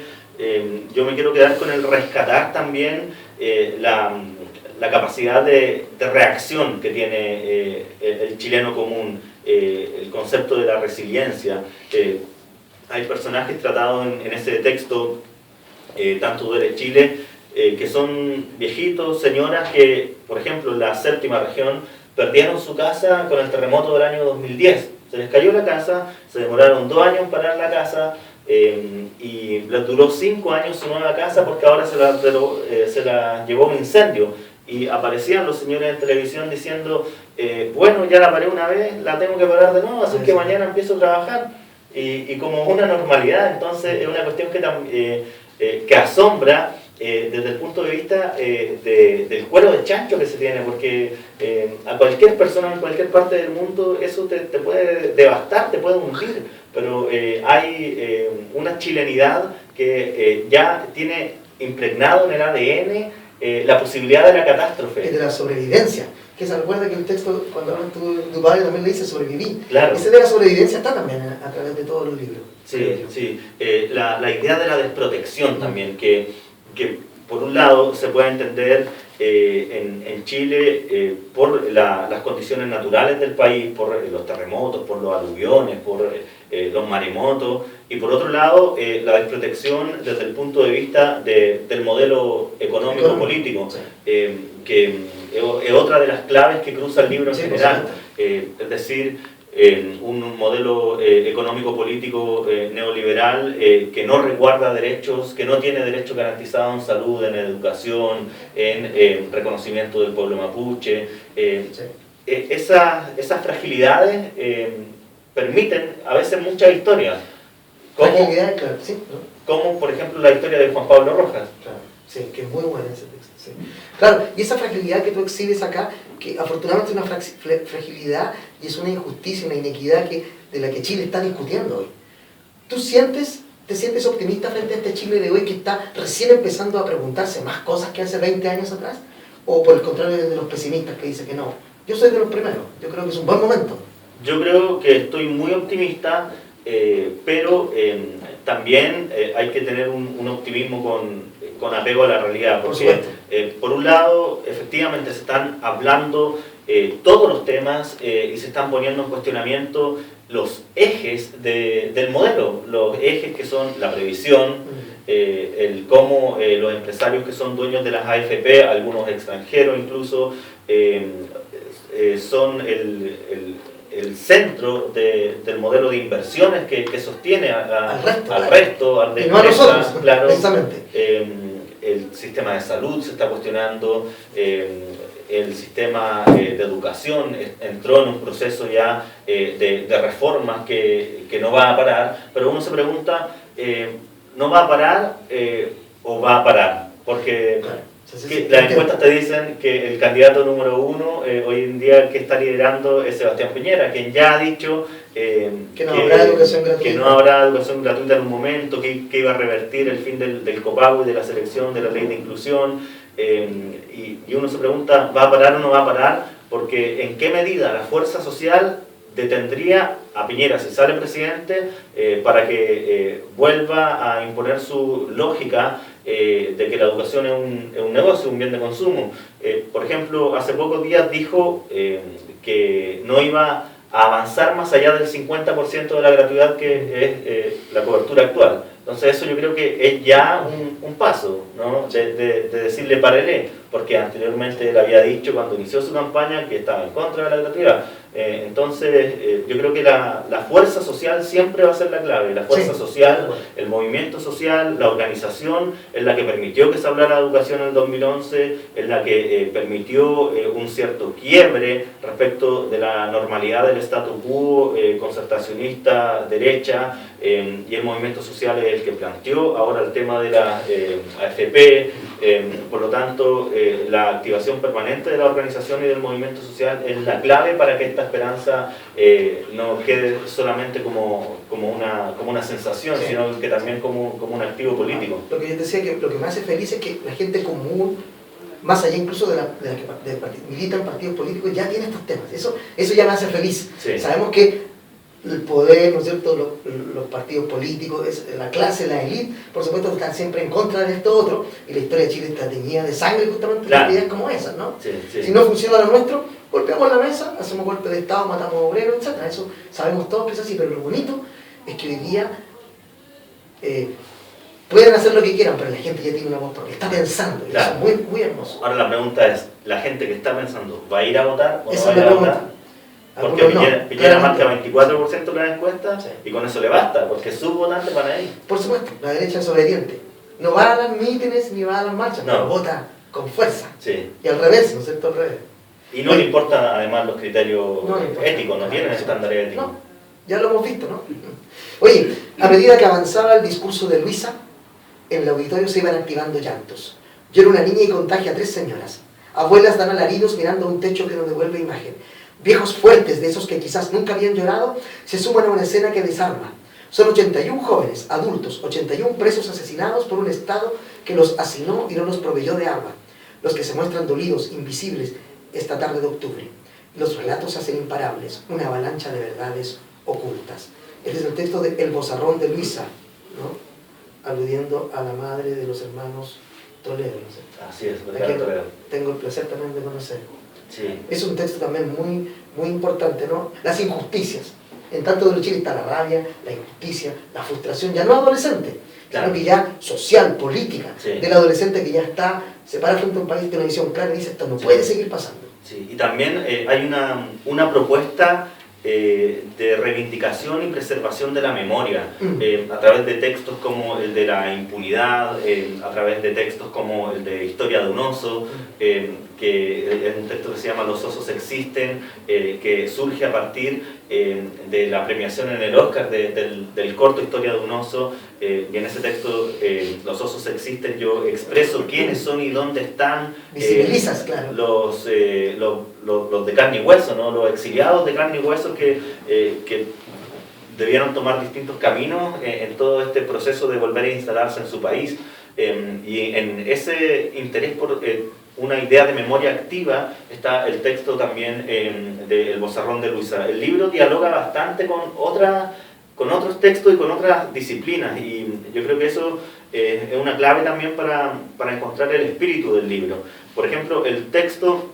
yo me quiero quedar con el rescatar también la capacidad de reacción que tiene el chileno común, el concepto de la resiliencia. Hay personajes tratados en ese texto, Tanto duele Chile, que son viejitos, señoras que, por ejemplo, en la séptima región, perdieron su casa con el terremoto del año 2010. Se les cayó la casa, se demoraron 2 años en parar la casa, y les duró 5 años su nueva casa porque ahora se la llevó un incendio. Y aparecían los señores en televisión diciendo, bueno, ya la paré una vez, la tengo que parar de nuevo, así que mañana empiezo a trabajar. Y como una normalidad. Entonces es una cuestión que asombra desde el punto de vista del cuero de chancho que se tiene, porque a cualquier persona en cualquier parte del mundo eso te puede devastar, te puede hundir, pero hay una chilenidad que ya tiene impregnado en el ADN la posibilidad de la catástrofe.
Y de la sobrevivencia, que se recuerda que el texto, cuando hablan tu padre también le dice sobreviví.
Claro.
Ese de la sobrevivencia está también a través de todos los libros.
Sí. La idea de la desprotección también, que por un lado se puede entender en Chile por las condiciones naturales del país, por los terremotos, por los aluviones, por los maremotos, y por otro lado la desprotección desde el punto de vista del modelo económico-político,
Sí.
que es otra de las claves que cruza el libro en
Sí,
general, es decir, un modelo económico-político neoliberal que no resguarda derechos, que no tiene derechos garantizados en salud, en educación, en reconocimiento del pueblo mapuche. Esas fragilidades permiten a veces muchas historias.
Fragilidad, claro, sí, ¿no?
como por ejemplo la historia de Juan Pablo Rojas.
Claro, sí, que es muy bueno ese texto. Sí. Claro, y esa fragilidad que tú exhibes acá, que afortunadamente es una fragilidad y es una injusticia, una inequidad de la que Chile está discutiendo hoy. ¿Tú te sientes optimista frente a este Chile de hoy que está recién empezando a preguntarse más cosas que hace 20 años atrás? ¿O por el contrario de los pesimistas que dicen que no? Yo soy de los primeros, yo creo que es un buen momento.
Yo creo que estoy muy optimista, pero también hay que tener un optimismo con apego a la realidad, porque por un lado efectivamente se están hablando todos los temas y se están poniendo en cuestionamiento los ejes del modelo, los ejes que son la previsión, el cómo los empresarios que son dueños de las AFP, algunos extranjeros incluso, son el centro del modelo de inversiones que sostiene al resto, al de
no a nosotros,
claro.
precisamente.
El sistema de salud se está cuestionando, el sistema de educación entró en un proceso ya de reformas que no va a parar, pero uno se pregunta, ¿no va a parar o va a parar? Porque
Claro.
las encuestas te dicen que el candidato número 1 hoy en día que está liderando es Sebastián Piñera, quien ya ha dicho
que no habrá educación gratuita.
Que no habrá educación gratuita en un momento, que iba a revertir el fin del copago y de la selección de la ley de inclusión, y uno se pregunta, ¿va a parar o no va a parar? Porque ¿en qué medida la fuerza social detendría a Piñera si sale presidente para que vuelva a imponer su lógica de que la educación es un negocio, un bien de consumo? Por ejemplo, hace pocos días dijo que no iba a avanzar más allá del 50% de la gratuidad que es la cobertura actual. Entonces eso yo creo que es ya un paso, ¿no? de decirle párele, porque anteriormente él había dicho cuando inició su campaña que estaba en contra de la gratuidad. Entonces yo creo que la fuerza social siempre va a ser la clave, la fuerza social, el movimiento social, la organización es la que permitió que se hablara de educación en el 2011, es la que permitió un cierto quiebre respecto de la normalidad del status quo concertacionista, derecha, y el movimiento social es el que planteó ahora el tema de la AFP. Por lo tanto, la activación permanente de la organización y del movimiento social es la clave para que esta esperanza no quede solamente como una sensación,
sí,
sino que también como un activo político.
Lo que yo decía, que lo que me hace feliz es que la gente común, más allá incluso de la que milita en partidos políticos, ya tiene estos temas. Eso ya me hace feliz.
Sí.
Sabemos que el poder, ¿no es cierto?, los partidos políticos, la clase, la élite, por supuesto están siempre en contra de esto otro, y la historia de Chile está teñida de sangre justamente de ideas como esas, ¿no?
Sí, sí.
Si no funciona lo nuestro, golpeamos la mesa, hacemos golpe de Estado, matamos obreros, etc. Eso sabemos todos que es así, pero lo bonito es que hoy día pueden hacer lo que quieran, pero la gente ya tiene una voz propia, está pensando, y
claro,
eso es muy, muy hermoso.
Ahora la pregunta es, ¿la gente que está pensando va a ir a votar o no
Esa
va
es
a ir
la
a votar?
pregunta.
Porque Piñera marca 24% de las encuestas, sí, y con eso le basta, porque sus votantes van a ir.
Por supuesto, la derecha es obediente. No va a las mítines ni va a las marchas,
no,
pero vota con fuerza.
Sí.
Y al revés, ¿no es cierto? Al revés.
Y no le importa además los criterios éticos, no tienen
eso.
estándares éticos.
No, ya lo hemos visto, ¿no? Oye, a medida que avanzaba el discurso de Luisa, en el auditorio se iban activando llantos. Yo era una niña y contagia a 3 señoras. Abuelas dan alaridos mirando a un techo que no devuelve imagen. Viejos fuertes, de esos que quizás nunca habían llorado, se suman a una escena que desarma. Son 81 jóvenes, adultos, 81 presos asesinados por un Estado que los hacinó y no los proveyó de agua. Los que se muestran dolidos, invisibles, esta tarde de octubre. Los relatos se hacen imparables, una avalancha de verdades ocultas. Este es el texto de El Bozarrón de Luisa, ¿no?, aludiendo a la madre de los hermanos Toledo, ¿no sé?
Así es,
Toledo. Tengo el placer también de conocer.
Sí.
Es un texto también muy, muy importante, ¿no? Las injusticias. En tanto de Chile está la rabia, la injusticia, la frustración, ya no adolescente, claro, sino que ya social, política, sí, del adolescente que ya se para frente a un país de una visión clara y dice, esto no, sí, puede seguir pasando.
Sí. Y también hay una propuesta de reivindicación y preservación de la memoria, a través de textos como el de la impunidad, a través de textos como el de Historia de un oso, que es un texto que se llama Los osos existen, que surge a partir de la premiación en el Oscar del corto Historia de un oso, y en ese texto, Los osos existen, yo expreso quiénes son y dónde están.
Visibilizas, claro.
Los de carne y hueso, ¿no? Los exiliados de carne y hueso que debieron tomar distintos caminos en todo este proceso de volver a instalarse en su país. Y en ese interés por una idea de memoria activa está el texto también de El Bozarrón de Luisa. El libro dialoga bastante con otros textos y con otras disciplinas, y yo creo que eso es una clave también para encontrar el espíritu del libro. Por ejemplo, el texto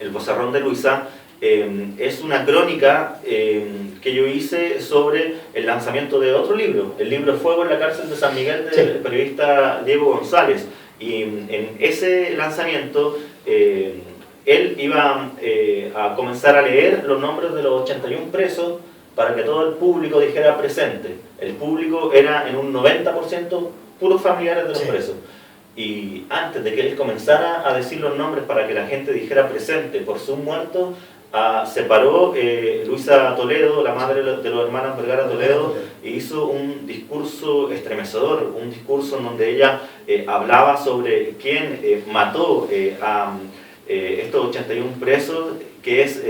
El Bozarrón de Luisa es una crónica que yo hice sobre el lanzamiento de otro libro, el libro Fuego en la cárcel de San Miguel del periodista Diego González. Y en ese lanzamiento él iba a comenzar a leer los nombres de los 81 presos para que todo el público dijera presente. El público era en un 90% puros familiares de los presos. Y antes de que él comenzara a decir los nombres para que la gente dijera presente por sus muertos, se paró Luisa Toledo, la madre de los hermanos Vergara Toledo, e hizo un discurso estremecedor, un discurso en donde ella hablaba sobre quién mató a estos 81 presos, que es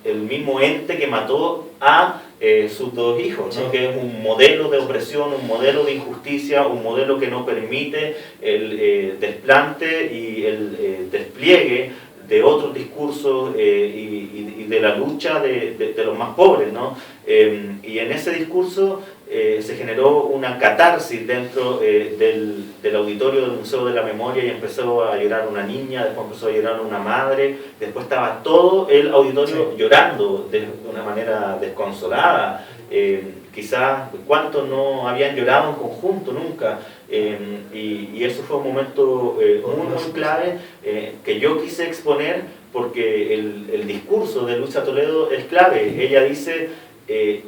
el mismo ente que mató a sus dos hijos, ¿no? Que es un modelo de opresión, un modelo de injusticia, un modelo que no permite el desplante y el despliegue de otros discursos y de la lucha de los más pobres, ¿no? Y en ese discurso se generó una catarsis dentro del auditorio del Museo de la Memoria, y empezó a llorar una niña, después empezó a llorar una madre, después estaba todo el auditorio llorando de una manera desconsolada. Quizás cuántos no habían llorado en conjunto nunca, y eso fue un momento muy clave que yo quise exponer, porque el discurso de Luisa Toledo es clave. Ella dice,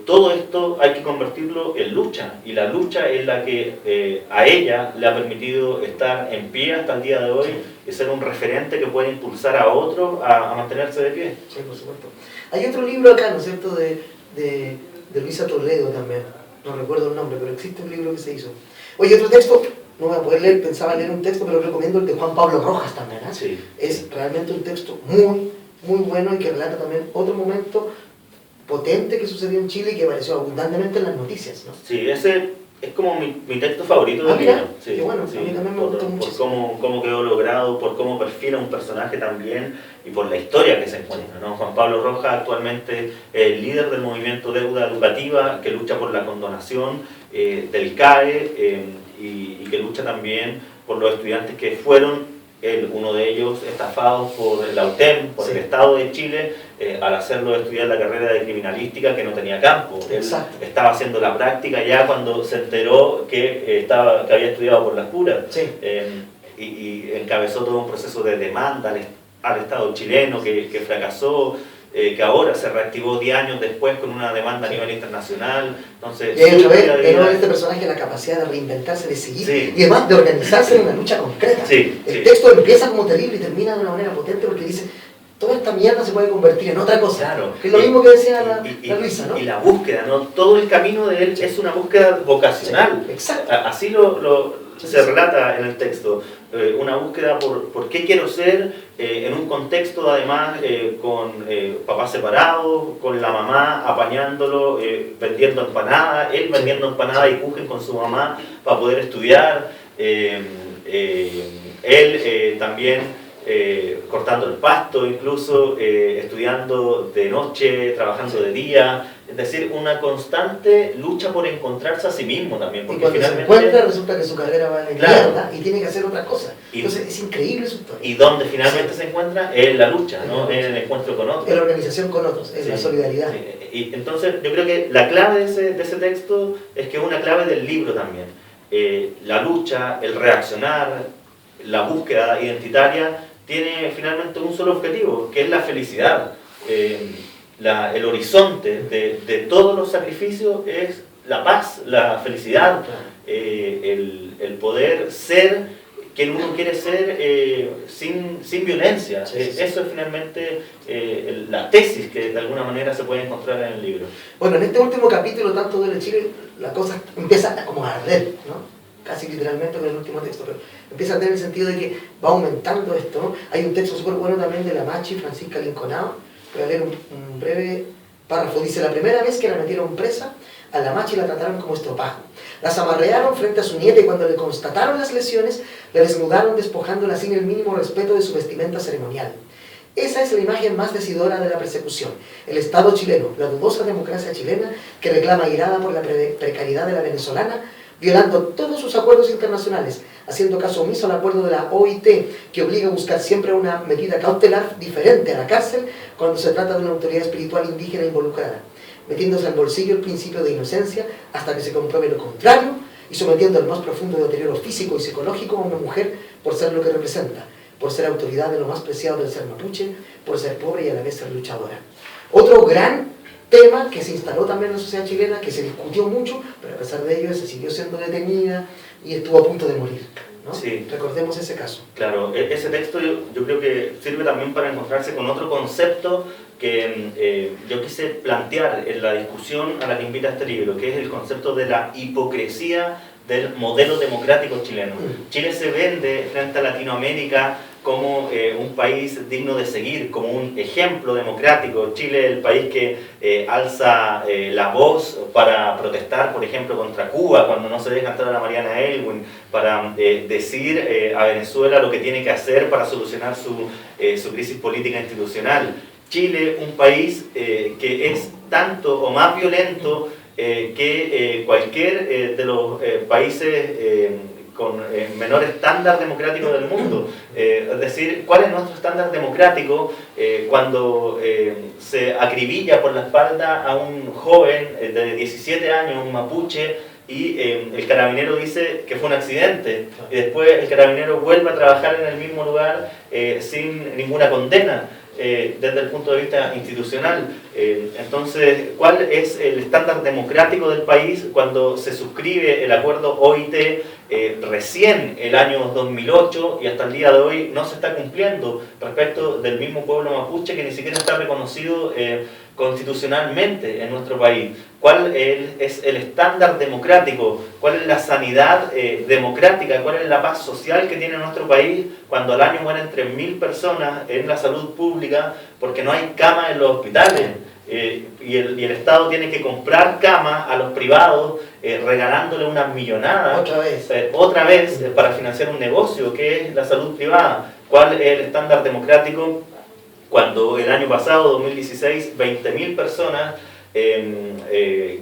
todo esto hay que convertirlo en lucha, y la lucha es la que a ella le ha permitido estar en pie hasta el día de hoy y ser un referente que puede impulsar a otros a mantenerse de pie.
Sí, por supuesto. Hay otro libro acá, ¿no es cierto?, de Luisa Toledo también, no recuerdo el nombre, pero existe un libro que se hizo. Oye, otro texto, no voy a poder leer, pensaba leer un texto, pero recomiendo el de Juan Pablo Rojas también, ¿eh?
Sí.
Es realmente un texto muy bueno, y que relata también otro momento potente que sucedió en Chile y que apareció abundantemente en las noticias, ¿no?
Sí, ese es como mi texto favorito del
mira,
libro. Sí,
qué bueno,
sí,
a mí también me gustó muchísimo.
Por cómo quedó logrado, por cómo perfila un personaje también, y por la historia que se encuentra, ¿no? Juan Pablo Rojas actualmente es el líder del movimiento Deuda Educativa, que lucha por la condonación del CAE, y que lucha también por los estudiantes que fueron, uno de ellos, estafados por la UTEM, por el Estado de Chile, al hacerlo estudiar la carrera de criminalística, que no tenía campo. Él estaba haciendo la práctica ya cuando se enteró que había estudiado por las puras. Y encabezó todo un proceso de demanda al Estado chileno que fracasó, que ahora se reactivó 10 años después con una demanda a nivel internacional. Entonces,
y hay otra vez este personaje la capacidad de reinventarse, de seguir, y además de organizarse en una lucha concreta. El texto empieza como terrible y termina de una manera potente, porque dice, toda esta mierda se puede convertir en otra cosa.
Claro.
Que es lo mismo que decía la Luisa, ¿no?
Y la búsqueda, ¿no? Todo el camino de él es una búsqueda vocacional.
Exacto.
Así se relata en el texto. Una búsqueda por qué quiero ser, en un contexto además con papás separados, con la mamá apañándolo, vendiendo empanadas, él vendiendo empanadas y kuchen con su mamá para poder estudiar, él también cortando el pasto, incluso estudiando de noche, trabajando de día. Es decir, una constante lucha por encontrarse a sí mismo también. Porque
y cuando
finalmente
se encuentra, resulta que su carrera va a la mierda y tiene que hacer otra cosa. Entonces es increíble su historia.
Y donde finalmente se encuentra es la lucha, ¿no? En el encuentro con otros.
En la organización con otros, en la solidaridad.
Y entonces yo creo que la clave de ese texto es que es una clave del libro también. La lucha, el reaccionar, la búsqueda identitaria tiene finalmente un solo objetivo, que es la felicidad. el horizonte de todos los sacrificios es la paz, la felicidad, el poder ser quien uno quiere ser sin violencia. Eso es finalmente la tesis que de alguna manera se puede encontrar en el libro.
Bueno, en este último capítulo, tanto Duele Chile, la cosa empieza como a arder, ¿no? Casi literalmente con el último texto, pero empieza a arder en el sentido de que va aumentando esto, ¿no? Hay un texto súper bueno también de la Machi, Francisca Linconao. Voy a leer un breve párrafo. Dice: la primera vez que la metieron presa, a la Machi la trataron como estropajo. Las amarrearon frente a su nieta y cuando le constataron las lesiones, la desnudaron despojándola sin el mínimo respeto de su vestimenta ceremonial. Esa es la imagen más decidora de la persecución. El Estado chileno, la dudosa democracia chilena, que reclama irada por la precariedad de la venezolana, violando todos sus acuerdos internacionales, haciendo caso omiso al acuerdo de la OIT, que obliga a buscar siempre una medida cautelar diferente a la cárcel cuando se trata de una autoridad espiritual indígena involucrada, metiéndose al bolsillo el principio de inocencia hasta que se compruebe lo contrario y sometiendo al más profundo deterioro físico y psicológico a una mujer por ser lo que representa, por ser autoridad de lo más preciado del ser mapuche, por ser pobre y a la vez ser luchadora. Otro gran tema que se instaló también en la sociedad chilena, que se discutió mucho, pero a pesar de ello se siguió siendo detenida y estuvo a punto de morir, ¿no?
Sí.
Recordemos ese caso.
Claro, ese texto yo creo que sirve también para encontrarse con otro concepto que yo quise plantear en la discusión a la que invita este libro, que es el concepto de la hipocresía del modelo democrático chileno. Chile se vende frente a Latinoamérica como un país digno de seguir, como un ejemplo democrático. Chile es el país que alza la voz para protestar, por ejemplo, contra Cuba, cuando no se deja entrar a la Mariana Elwin, para decir a Venezuela lo que tiene que hacer para solucionar su crisis política institucional. Chile, un país que es tanto o más violento que cualquier de los países con menor estándar democrático del mundo. Es decir, ¿cuál es nuestro estándar democrático cuando se acribilla por la espalda a un joven de 17 años, un mapuche, y el carabinero dice que fue un accidente, y después el carabinero vuelve a trabajar en el mismo lugar sin ninguna condena? Desde el punto de vista institucional. Entonces, ¿cuál es el estándar democrático del país cuando se suscribe el acuerdo OIT recién el año 2008 y hasta el día de hoy no se está cumpliendo respecto del mismo pueblo mapuche que ni siquiera está reconocido constitucionalmente en nuestro país? ¿Cuál es el estándar democrático? ¿Cuál es la sanidad democrática? ¿Cuál es la paz social que tiene nuestro país cuando al año mueren 3.000 personas en la salud pública porque no hay camas en los hospitales? Y el Estado tiene que comprar camas a los privados regalándole una millonada otra vez para financiar un negocio que es la salud privada. ¿Cuál es el estándar democrático cuando el año pasado, 2016, 20.000 personas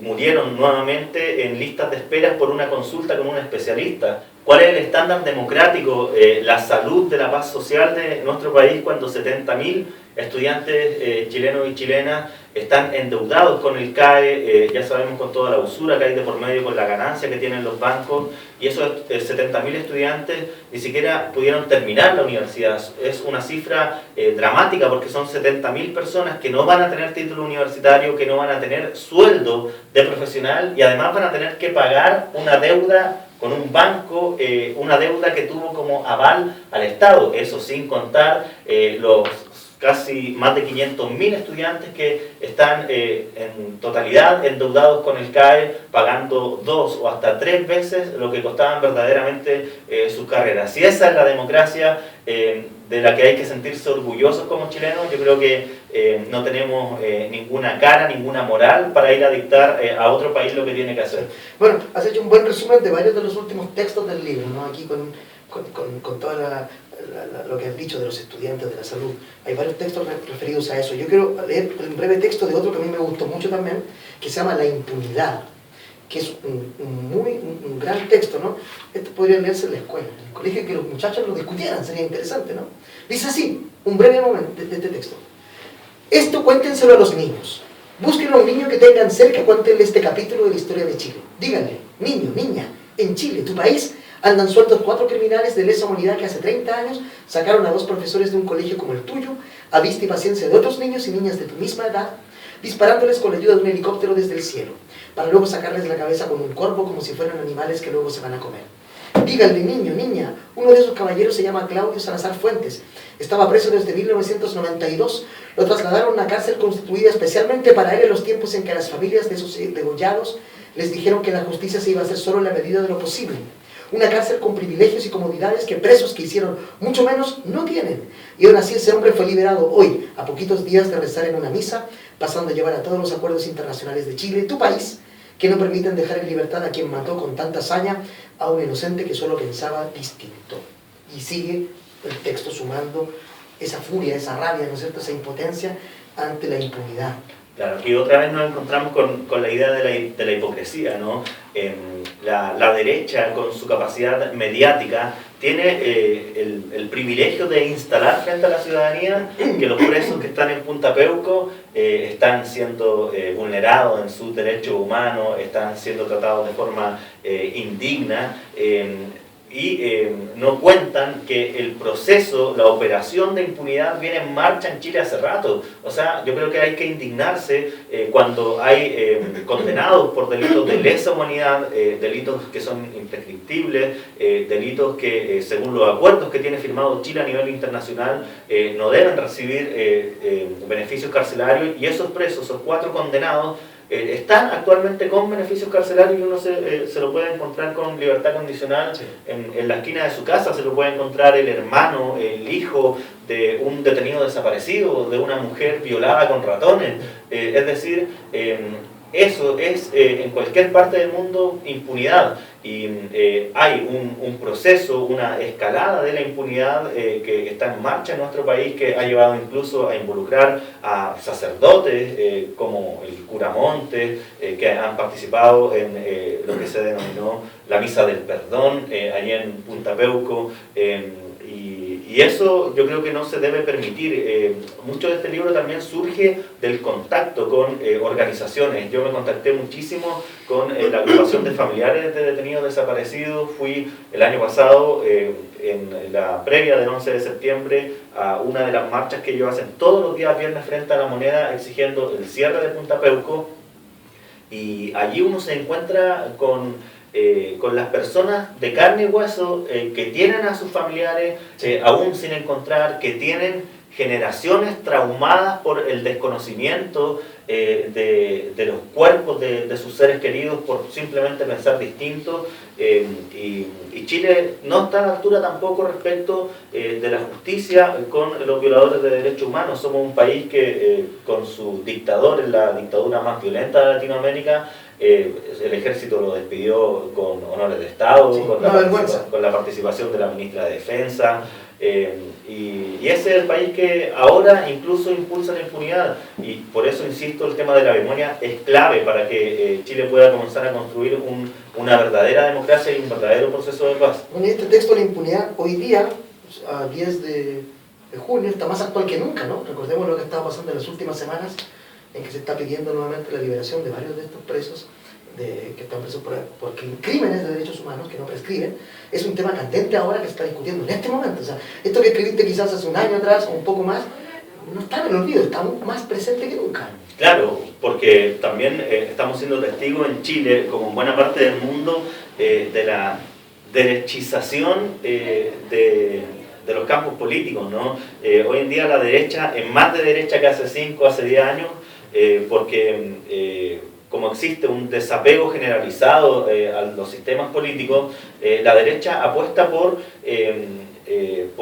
murieron nuevamente en listas de esperas por una consulta con un especialista? ¿Cuál es el estándar democrático, la salud de la paz social de nuestro país cuando 70.000 estudiantes chilenos y chilenas están endeudados con el CAE, ya sabemos con toda la usura que hay de por medio con la ganancia que tienen los bancos, y esos 70.000 estudiantes ni siquiera pudieron terminar la universidad? Es una cifra dramática porque son 70.000 personas que no van a tener título universitario, que no van a tener sueldo de profesional y además van a tener que pagar una deuda con un banco, una deuda que tuvo como aval al Estado, eso sin contar los casi más de 500.000 estudiantes que están en totalidad endeudados con el CAE, pagando 2 o hasta 3 veces lo que costaban verdaderamente sus carreras. Si esa es la democracia de la que hay que sentirse orgullosos como chilenos, yo creo que no tenemos ninguna cara, ninguna moral para ir a dictar a otro país lo que tiene que hacer.
Bueno, has hecho un buen resumen de varios de los últimos textos del libro, ¿no? Aquí con toda lo que has dicho de los estudiantes de la salud. Hay varios textos referidos a eso. Yo quiero leer un breve texto de otro que a mí me gustó mucho también, que se llama La impunidad, que es un gran texto, ¿no? Este podría leerse en la escuela, en el colegio, que los muchachos lo discutieran, sería interesante, ¿no? Dice así, un breve momento de este texto. Esto cuéntenselo a los niños. Busquen a un niño que tengan cerca, cuéntenle este capítulo de la historia de Chile. Díganle, niño, niña, en Chile, tu país, andan sueltos 4 criminales de lesa humanidad que hace 30 años sacaron a 2 profesores de un colegio como el tuyo, a vista y paciencia de otros niños y niñas de tu misma edad, disparándoles con la ayuda de un helicóptero desde el cielo, para luego sacarles la cabeza con un corvo como si fueran animales que luego se van a comer. Díganle, niño, niña, uno de esos caballeros se llama Claudio Salazar Fuentes. Estaba preso desde 1992. Lo trasladaron a una cárcel constituida especialmente para él en los tiempos en que a las familias de sus degollados les dijeron que la justicia se iba a hacer solo en la medida de lo posible. Una cárcel con privilegios y comodidades que presos que hicieron mucho menos no tienen. Y aún así ese hombre fue liberado hoy, a poquitos días de rezar en una misa, pasando a llevar a todos los acuerdos internacionales de Chile, tu país, que no permiten dejar en libertad a quien mató con tanta hazaña a un inocente que solo pensaba distinto. Y sigue el texto sumando esa furia, esa rabia, ¿no es cierto?, esa impotencia ante la impunidad.
Claro, y otra vez nos encontramos con la idea de la hipocresía, ¿no? La derecha, con su capacidad mediática, tiene el privilegio de instalar frente a la ciudadanía que los presos que están en Punta Peuco están siendo vulnerados en sus derechos humanos, están siendo tratados de forma indigna, y no cuentan que el proceso, la operación de impunidad viene en marcha en Chile hace rato. O sea, yo creo que hay que indignarse cuando hay condenados por delitos de lesa humanidad, delitos que son imprescriptibles, delitos que según los acuerdos que tiene firmado Chile a nivel internacional no deben recibir beneficios carcelarios, y esos presos, esos 4 condenados, están actualmente con beneficios carcelarios y uno se lo puede encontrar con libertad condicional. Sí. En la esquina de su casa se lo puede encontrar el hermano, el hijo de un detenido desaparecido, de una mujer violada con ratones. Es decir, eso es en cualquier parte del mundo impunidad, y hay un proceso, una escalada de la impunidad que está en marcha en nuestro país, que ha llevado incluso a involucrar a sacerdotes como el cura Montes, que han participado en lo que se denominó la Misa del Perdón allí en Punta Peuco. Y eso yo creo que no se debe permitir. Mucho de este libro también surge del contacto con organizaciones. Yo me contacté muchísimo con la agrupación de familiares de detenidos desaparecidos. Fui el año pasado, en la previa del 11 de septiembre, a una de las marchas que ellos hacen todos los días viernes frente a la Moneda, exigiendo el cierre de Punta Peuco. Y allí uno se encuentra con las personas de carne y hueso que tienen a sus familiares aún sin encontrar, que tienen generaciones traumadas por el desconocimiento de los cuerpos de sus seres queridos por simplemente pensar distinto. Y Chile no está a la altura tampoco respecto de la justicia con los violadores de derechos humanos. Somos un país que con sus dictadores, la dictadura más violenta de Latinoamérica, el ejército lo despidió con honores de Estado, sí, con la participación de la ministra de Defensa, y ese es el país que ahora incluso impulsa la impunidad, y por eso insisto, el tema de la memoria es clave para que Chile pueda comenzar a construir una verdadera democracia y un verdadero proceso de paz.
Bueno, y este texto de la impunidad hoy día, a 10 de junio, está más actual que nunca, ¿no? Recordemos lo que ha estado pasando en las últimas semanas, en que se está pidiendo nuevamente la liberación de varios de estos presos que están presos por crímenes de derechos humanos que no prescriben. Es un tema candente ahora que se está discutiendo en este momento. O sea, esto que escribiste quizás hace un año atrás o un poco más, no está en el olvido, está más presente que nunca.
Claro, porque también estamos siendo testigos en Chile, como en buena parte del mundo, de la derechización de los campos políticos, ¿no? Hoy en día la derecha es más de derecha que hace 5, hace 10 años, porque como existe un desapego generalizado a los sistemas políticos, la derecha apuesta por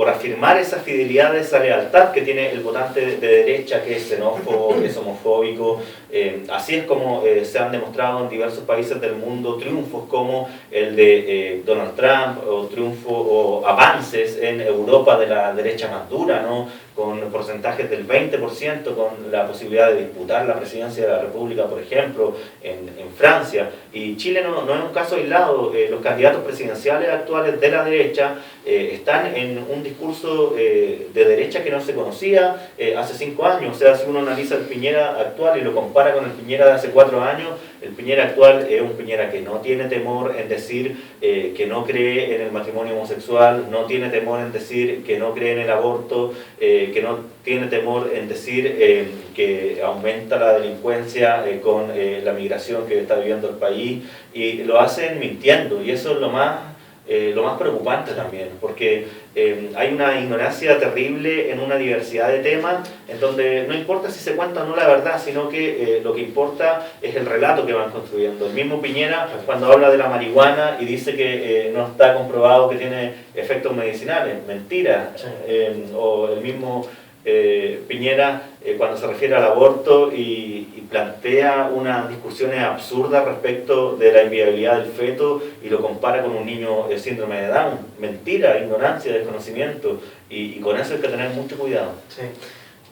afirmar esa fidelidad, esa lealtad que tiene el votante de derecha, que es xenófobo, que es homofóbico. Así es como se han demostrado en diversos países del mundo triunfos como el de Donald Trump, o triunfos o avances en Europa de la derecha más dura, ¿no? Con porcentajes del 20%, con la posibilidad de disputar la presidencia de la República, por ejemplo, en Francia. Y Chile no es un caso aislado. Los candidatos presidenciales actuales de la derecha están en un discurso de derecha que no se conocía hace 5 años. O sea, si uno analiza el Piñera actual y lo compara con el Piñera de hace 4 años, el Piñera actual es un Piñera que no tiene temor en decir que no cree en el matrimonio homosexual, no tiene temor en decir que no cree en el aborto, que no tiene temor en decir que aumenta la delincuencia con la migración que está viviendo el país, y lo hacen mintiendo, y eso es lo más preocupante también, porque hay una ignorancia terrible en una diversidad de temas, en donde no importa si se cuenta o no la verdad, sino que lo que importa es el relato que van construyendo. El mismo Piñera, cuando habla de la marihuana y dice que no está comprobado que tiene efectos medicinales, mentira. O el mismo Piñera, cuando se refiere al aborto y plantea unas discusiones absurdas respecto de la inviabilidad del feto y lo compara con un niño síndrome de Down. Mentira, ignorancia, desconocimiento, y con eso hay que tener mucho cuidado.
Sí.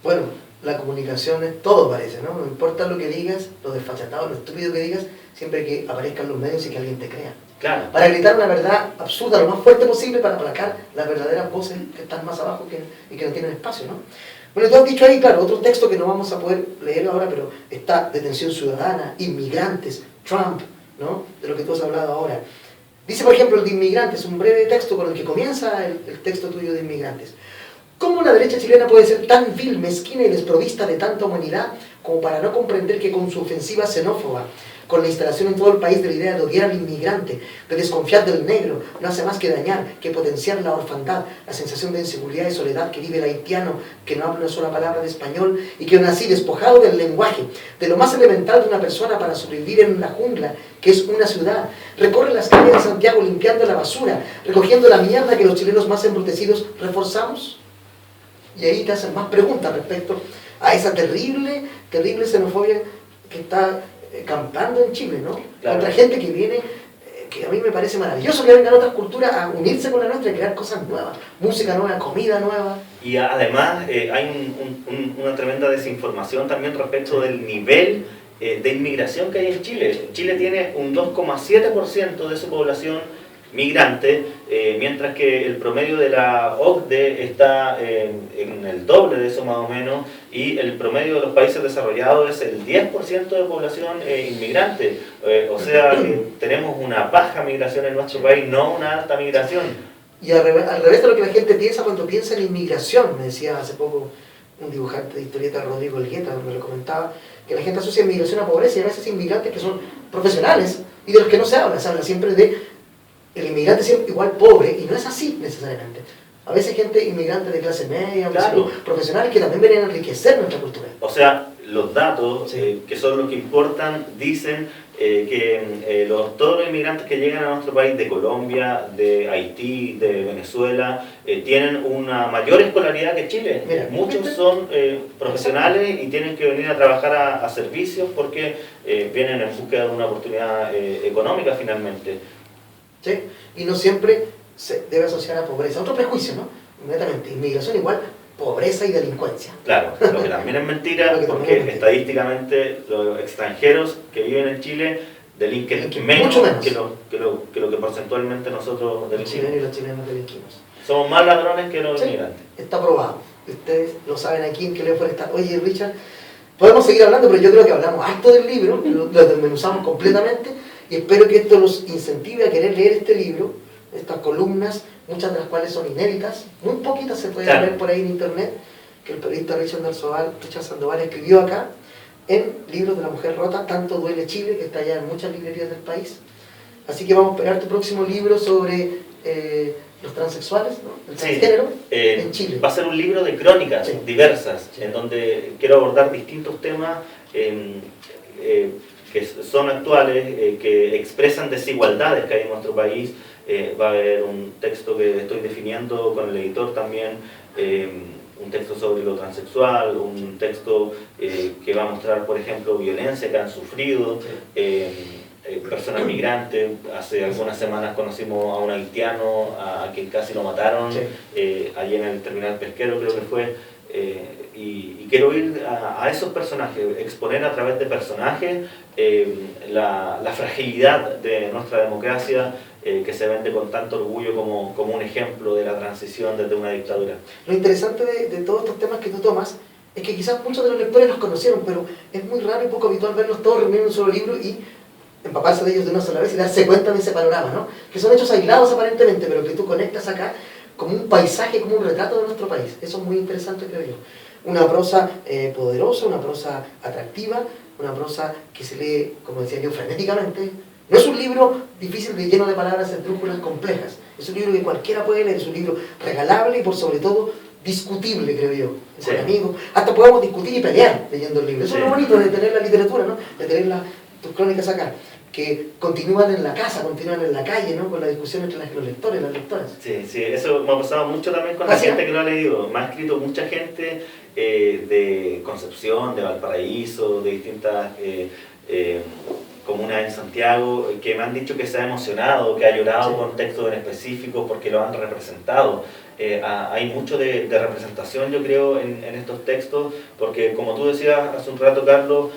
Bueno, la comunicación es todo, parece, ¿no? No importa lo que digas, lo desfachatado, lo estúpido que digas, siempre que aparezcan los medios y que alguien te crea.
Claro.
Para gritar una verdad absurda lo más fuerte posible, para aplacar las verdaderas voces que están más abajo y que no tienen espacio, ¿no? Bueno, tú has dicho ahí, claro, otro texto que no vamos a poder leer ahora, pero está Detención Ciudadana, Inmigrantes, Trump, ¿no? De lo que tú has hablado ahora. Dice, por ejemplo, el de Inmigrantes, un breve texto con el que comienza el texto tuyo de Inmigrantes. ¿Cómo la derecha chilena puede ser tan vil, mezquina y desprovista de tanta humanidad como para no comprender que con su ofensiva xenófoba, con la instalación en todo el país de la idea de odiar al inmigrante, de desconfiar del negro, no hace más que dañar, que potenciar la orfandad, la sensación de inseguridad y soledad que vive el haitiano, que no habla una sola palabra de español y que aún así, despojado del lenguaje, de lo más elemental de una persona para sobrevivir en una jungla, que es una ciudad, recorre las calles de Santiago limpiando la basura, recogiendo la mierda que los chilenos más embrutecidos reforzamos? Y ahí te hacen más preguntas respecto a esa terrible xenofobia que está campando en Chile, ¿no?
Claro.
Contra gente que viene, que a mí me parece maravilloso que vengan otras culturas a unirse con la nuestra y crear cosas nuevas, música nueva, comida nueva.
Y además hay una tremenda desinformación también respecto del nivel de inmigración que hay en Chile. Chile tiene un 2,7% de su población migrante, mientras que el promedio de la OCDE está en el doble de eso más o menos, y el promedio de los países desarrollados es el 10% de población inmigrante. O sea, tenemos una baja migración en nuestro país, no una alta migración.
Y al revés de lo que la gente piensa cuando piensa en inmigración, me decía hace poco un dibujante de historieta, Rodrigo Elgueta, me lo comentaba, que la gente asocia inmigración a pobreza, y a veces inmigrantes que son profesionales y de los que no se habla siempre de el inmigrante siempre igual pobre, y no es así necesariamente. A veces gente inmigrante de clase media,
claro,
profesionales que también vienen a enriquecer nuestra cultura.
O sea, los datos, que son los que importan, dicen que todos los inmigrantes que llegan a nuestro país de Colombia, de Haití, de Venezuela, tienen una mayor escolaridad que Chile.
Mira,
muchos son profesionales y tienen que venir a trabajar a servicios porque vienen en búsqueda de una oportunidad económica finalmente.
¿Sí? Y no siempre se debe asociar a pobreza. Otro prejuicio, ¿no? Inmediatamente, inmigración igual pobreza y delincuencia.
Claro, lo que también es mentira, porque estadísticamente los extranjeros que viven en Chile delinquen menos que lo que porcentualmente nosotros delinquimos.
Los chilenos y los chilenos delinquimos.
Somos más ladrones que los inmigrantes.
Está probado. Ustedes lo saben aquí en Quileo Forestal. Oye, Richard, podemos seguir hablando, pero yo creo que hablamos harto del libro, lo desmenuzamos completamente, y espero que esto los incentive a querer leer este libro, estas columnas, muchas de las cuales son inéditas, muy poquitas se pueden ver por ahí en internet, que el periodista Richard Sandoval escribió acá, en Libros de la Mujer Rota, Tanto Duele Chile, que está ya en muchas librerías del país. Así que vamos a esperar tu próximo libro sobre los transexuales, ¿no? El transgénero, en Chile.
Va a ser un libro de crónicas diversas, en donde quiero abordar distintos temas que son actuales, que expresan desigualdades que hay en nuestro país. Va a haber un texto que estoy definiendo con el editor también, un texto sobre lo transexual, un texto que va a mostrar, por ejemplo, violencia que han sufrido personas migrantes. Hace algunas semanas conocimos a un haitiano a quien casi lo mataron, allí en el terminal pesquero creo que fue. Y quiero ir a esos personajes, exponer a través de personajes la fragilidad de nuestra democracia, que se vende con tanto orgullo como un ejemplo de la transición desde una dictadura.
Lo interesante de todos estos temas que tú tomas es que quizás muchos de los lectores los conocieron, pero es muy raro y poco habitual verlos todos reunidos en un solo libro y empaparse de ellos de una sola vez y darse cuenta de ese panorama, ¿no? Que son hechos aislados aparentemente, pero que tú conectas acá como un paisaje, como un retrato de nuestro país. Eso es muy interesante, creo yo. Una prosa poderosa, una prosa atractiva, una prosa que se lee, como decía yo, frenéticamente. No es un libro difícil, lleno de palabras esdrújulas complejas. Es un libro que cualquiera puede leer, es un libro regalable y por sobre todo discutible, creo yo, con amigos. Hasta podemos discutir y pelear leyendo el libro. Eso es lo bonito de tener la literatura, ¿no? De tener tus crónicas acá, que continúan en la casa, continúan en la calle, ¿no? Con la discusión entre los lectores y las lectoras.
Sí, sí, eso me ha pasado mucho también con la gente que lo ha leído. Me ha escrito mucha gente de Concepción, de Valparaíso, de distintas comunas en Santiago, que me han dicho que se ha emocionado, que ha llorado con textos en específico porque lo han representado. Hay mucho de representación, yo creo, en estos textos, porque como tú decías hace un rato, Carlos,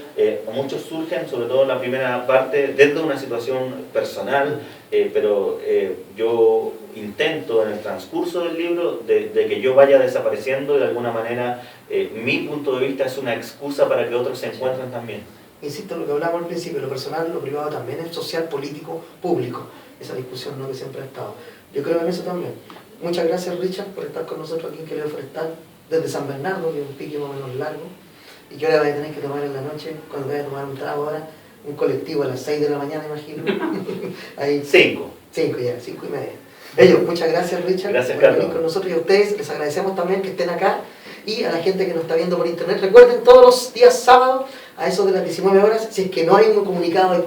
muchos surgen, sobre todo en la primera parte, desde una situación personal, pero yo intento en el transcurso del libro de que yo vaya desapareciendo y de alguna manera mi punto de vista es una excusa para que otros se encuentren también.
Insisto, lo que hablamos al principio, lo personal, lo privado también es social, político, público. Esa discusión, ¿no?, que siempre ha estado. Yo creo en eso también. Muchas gracias, Richard, por estar con nosotros aquí en Queleo Forestal, desde San Bernardo, que es un pique más o menos largo, y que ahora vais a tener que tomar en la noche, cuando vayas a tomar un trago ahora, un colectivo a las 6 de la mañana, imagino. Ahí, 5 ya, 5 y media. Bello, muchas gracias, Richard,
gracias,
por venir con nosotros, y a ustedes les agradecemos también que estén acá, y a la gente que nos está viendo por internet. Recuerden, todos los días sábados, a eso de las 19 horas, si es que no hay un comunicado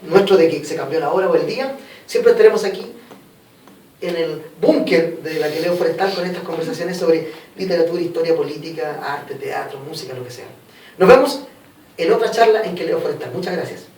nuestro de que se cambió la hora o el día, siempre estaremos aquí en el búnker de la Queleo Forestal con estas conversaciones sobre literatura, historia, política, arte, teatro, música, lo que sea. Nos vemos en otra charla en Queleo Forestal. Muchas gracias.